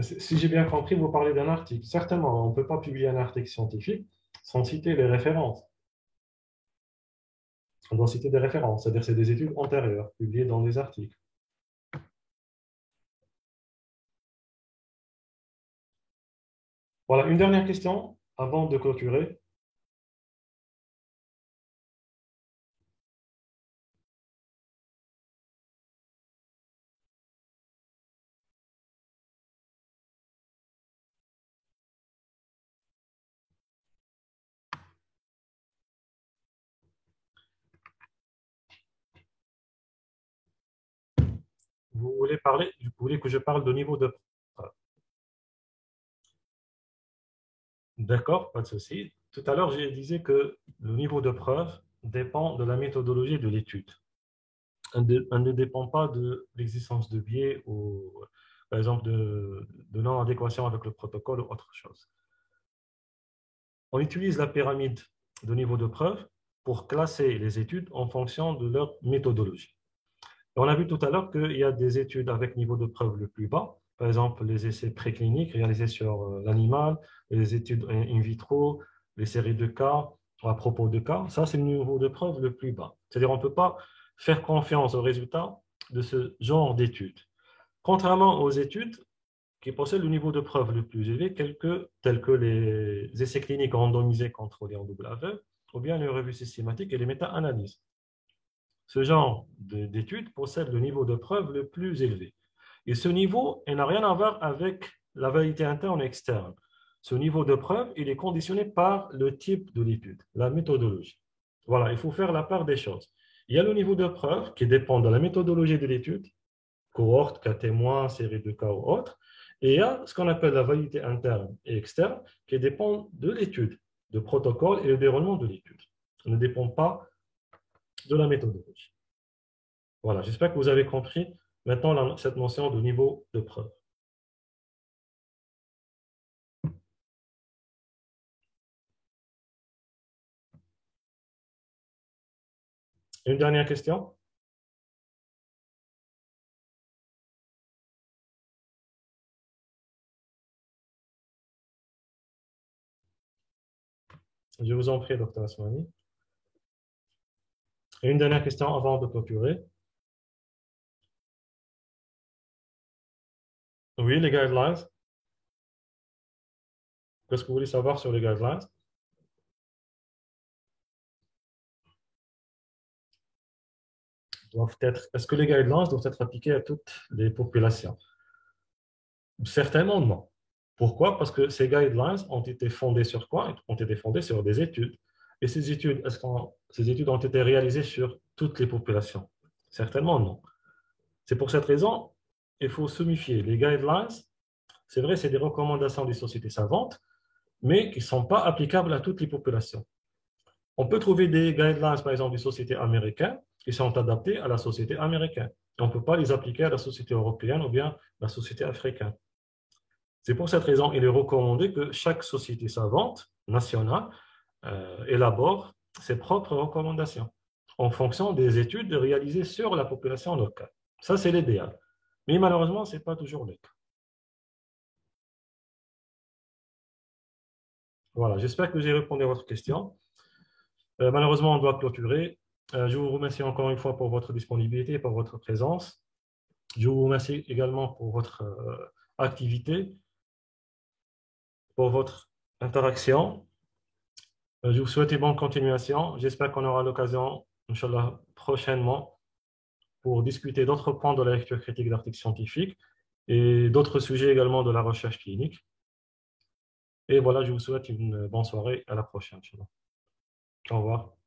Si j'ai bien compris, vous parlez d'un article. Certainement, on ne peut pas publier un article scientifique sans citer les références. On doit citer des références, c'est-à-dire que c'est des études antérieures publiées dans des articles. Voilà, une dernière question avant de clôturer. Vous voulez que je parle de niveau de preuve. D'accord, pas de souci. Tout à l'heure, j'ai dit que le niveau de preuve dépend de la méthodologie de l'étude. Elle ne dépend pas de l'existence de biais ou, par exemple, de non-adéquation avec le protocole ou autre chose. On utilise la pyramide de niveau de preuve pour classer les études en fonction de leur méthodologie. Et on a vu tout à l'heure qu'il y a des études avec niveau de preuve le plus bas, par exemple les essais précliniques réalisés sur l'animal, les études in vitro, les séries de cas, à propos de cas, ça c'est le niveau de preuve le plus bas. C'est-à-dire on ne peut pas faire confiance aux résultats de ce genre d'études. Contrairement aux études qui possèdent le niveau de preuve le plus élevé, tels que les essais cliniques randomisés contrôlés en double aveugle, ou bien les revues systématiques et les méta-analyses. Ce genre d'études possède le niveau de preuve le plus élevé. Et ce niveau n'a rien à voir avec la validité interne et externe. Ce niveau de preuve, il est conditionné par le type de l'étude, la méthodologie. Voilà, il faut faire la part des choses. Il y a le niveau de preuve qui dépend de la méthodologie de l'étude, cohorte, cas témoins, série de cas ou autre. Et il y a ce qu'on appelle la validité interne et externe qui dépend de l'étude, de protocole et le déroulement de l'étude. Ça ne dépend pas de la méthodologie. Voilà, j'espère que vous avez compris maintenant cette notion de niveau de preuve. Une dernière question? Je vous en prie, docteur Asmani. Et une dernière question avant de clôturer. Oui, les guidelines. Qu'est-ce que vous voulez savoir sur les guidelines? Est-ce que les guidelines doivent être appliquées à toutes les populations? Certainement non. Pourquoi? Parce que ces guidelines ont été fondées sur quoi? Ont été fondées sur des études. Et ces études ont été réalisées sur toutes les populations? Certainement non. C'est pour cette raison, il faut se méfier. Les guidelines, c'est vrai, c'est des recommandations des sociétés savantes, mais qui ne sont pas applicables à toutes les populations. On peut trouver des guidelines, par exemple, des sociétés américaines qui sont adaptées à la société américaine. On ne peut pas les appliquer à la société européenne ou bien la société africaine. C'est pour cette raison qu'il est recommandé que chaque société savante nationale élabore ses propres recommandations en fonction des études réalisées sur la population locale. Ça, c'est l'idéal. Mais malheureusement, ce n'est pas toujours le cas. Voilà, j'espère que j'ai répondu à votre question. Malheureusement, on doit clôturer. Je vous remercie encore une fois pour votre disponibilité et pour votre présence. Je vous remercie également pour votre activité, pour votre interaction. Je vous souhaite une bonne continuation. J'espère qu'on aura l'occasion, Inch'Allah, prochainement pour discuter d'autres points de la lecture critique d'articles scientifiques et d'autres sujets également de la recherche clinique. Et voilà, je vous souhaite une bonne soirée. À la prochaine, Inch'Allah. Au revoir.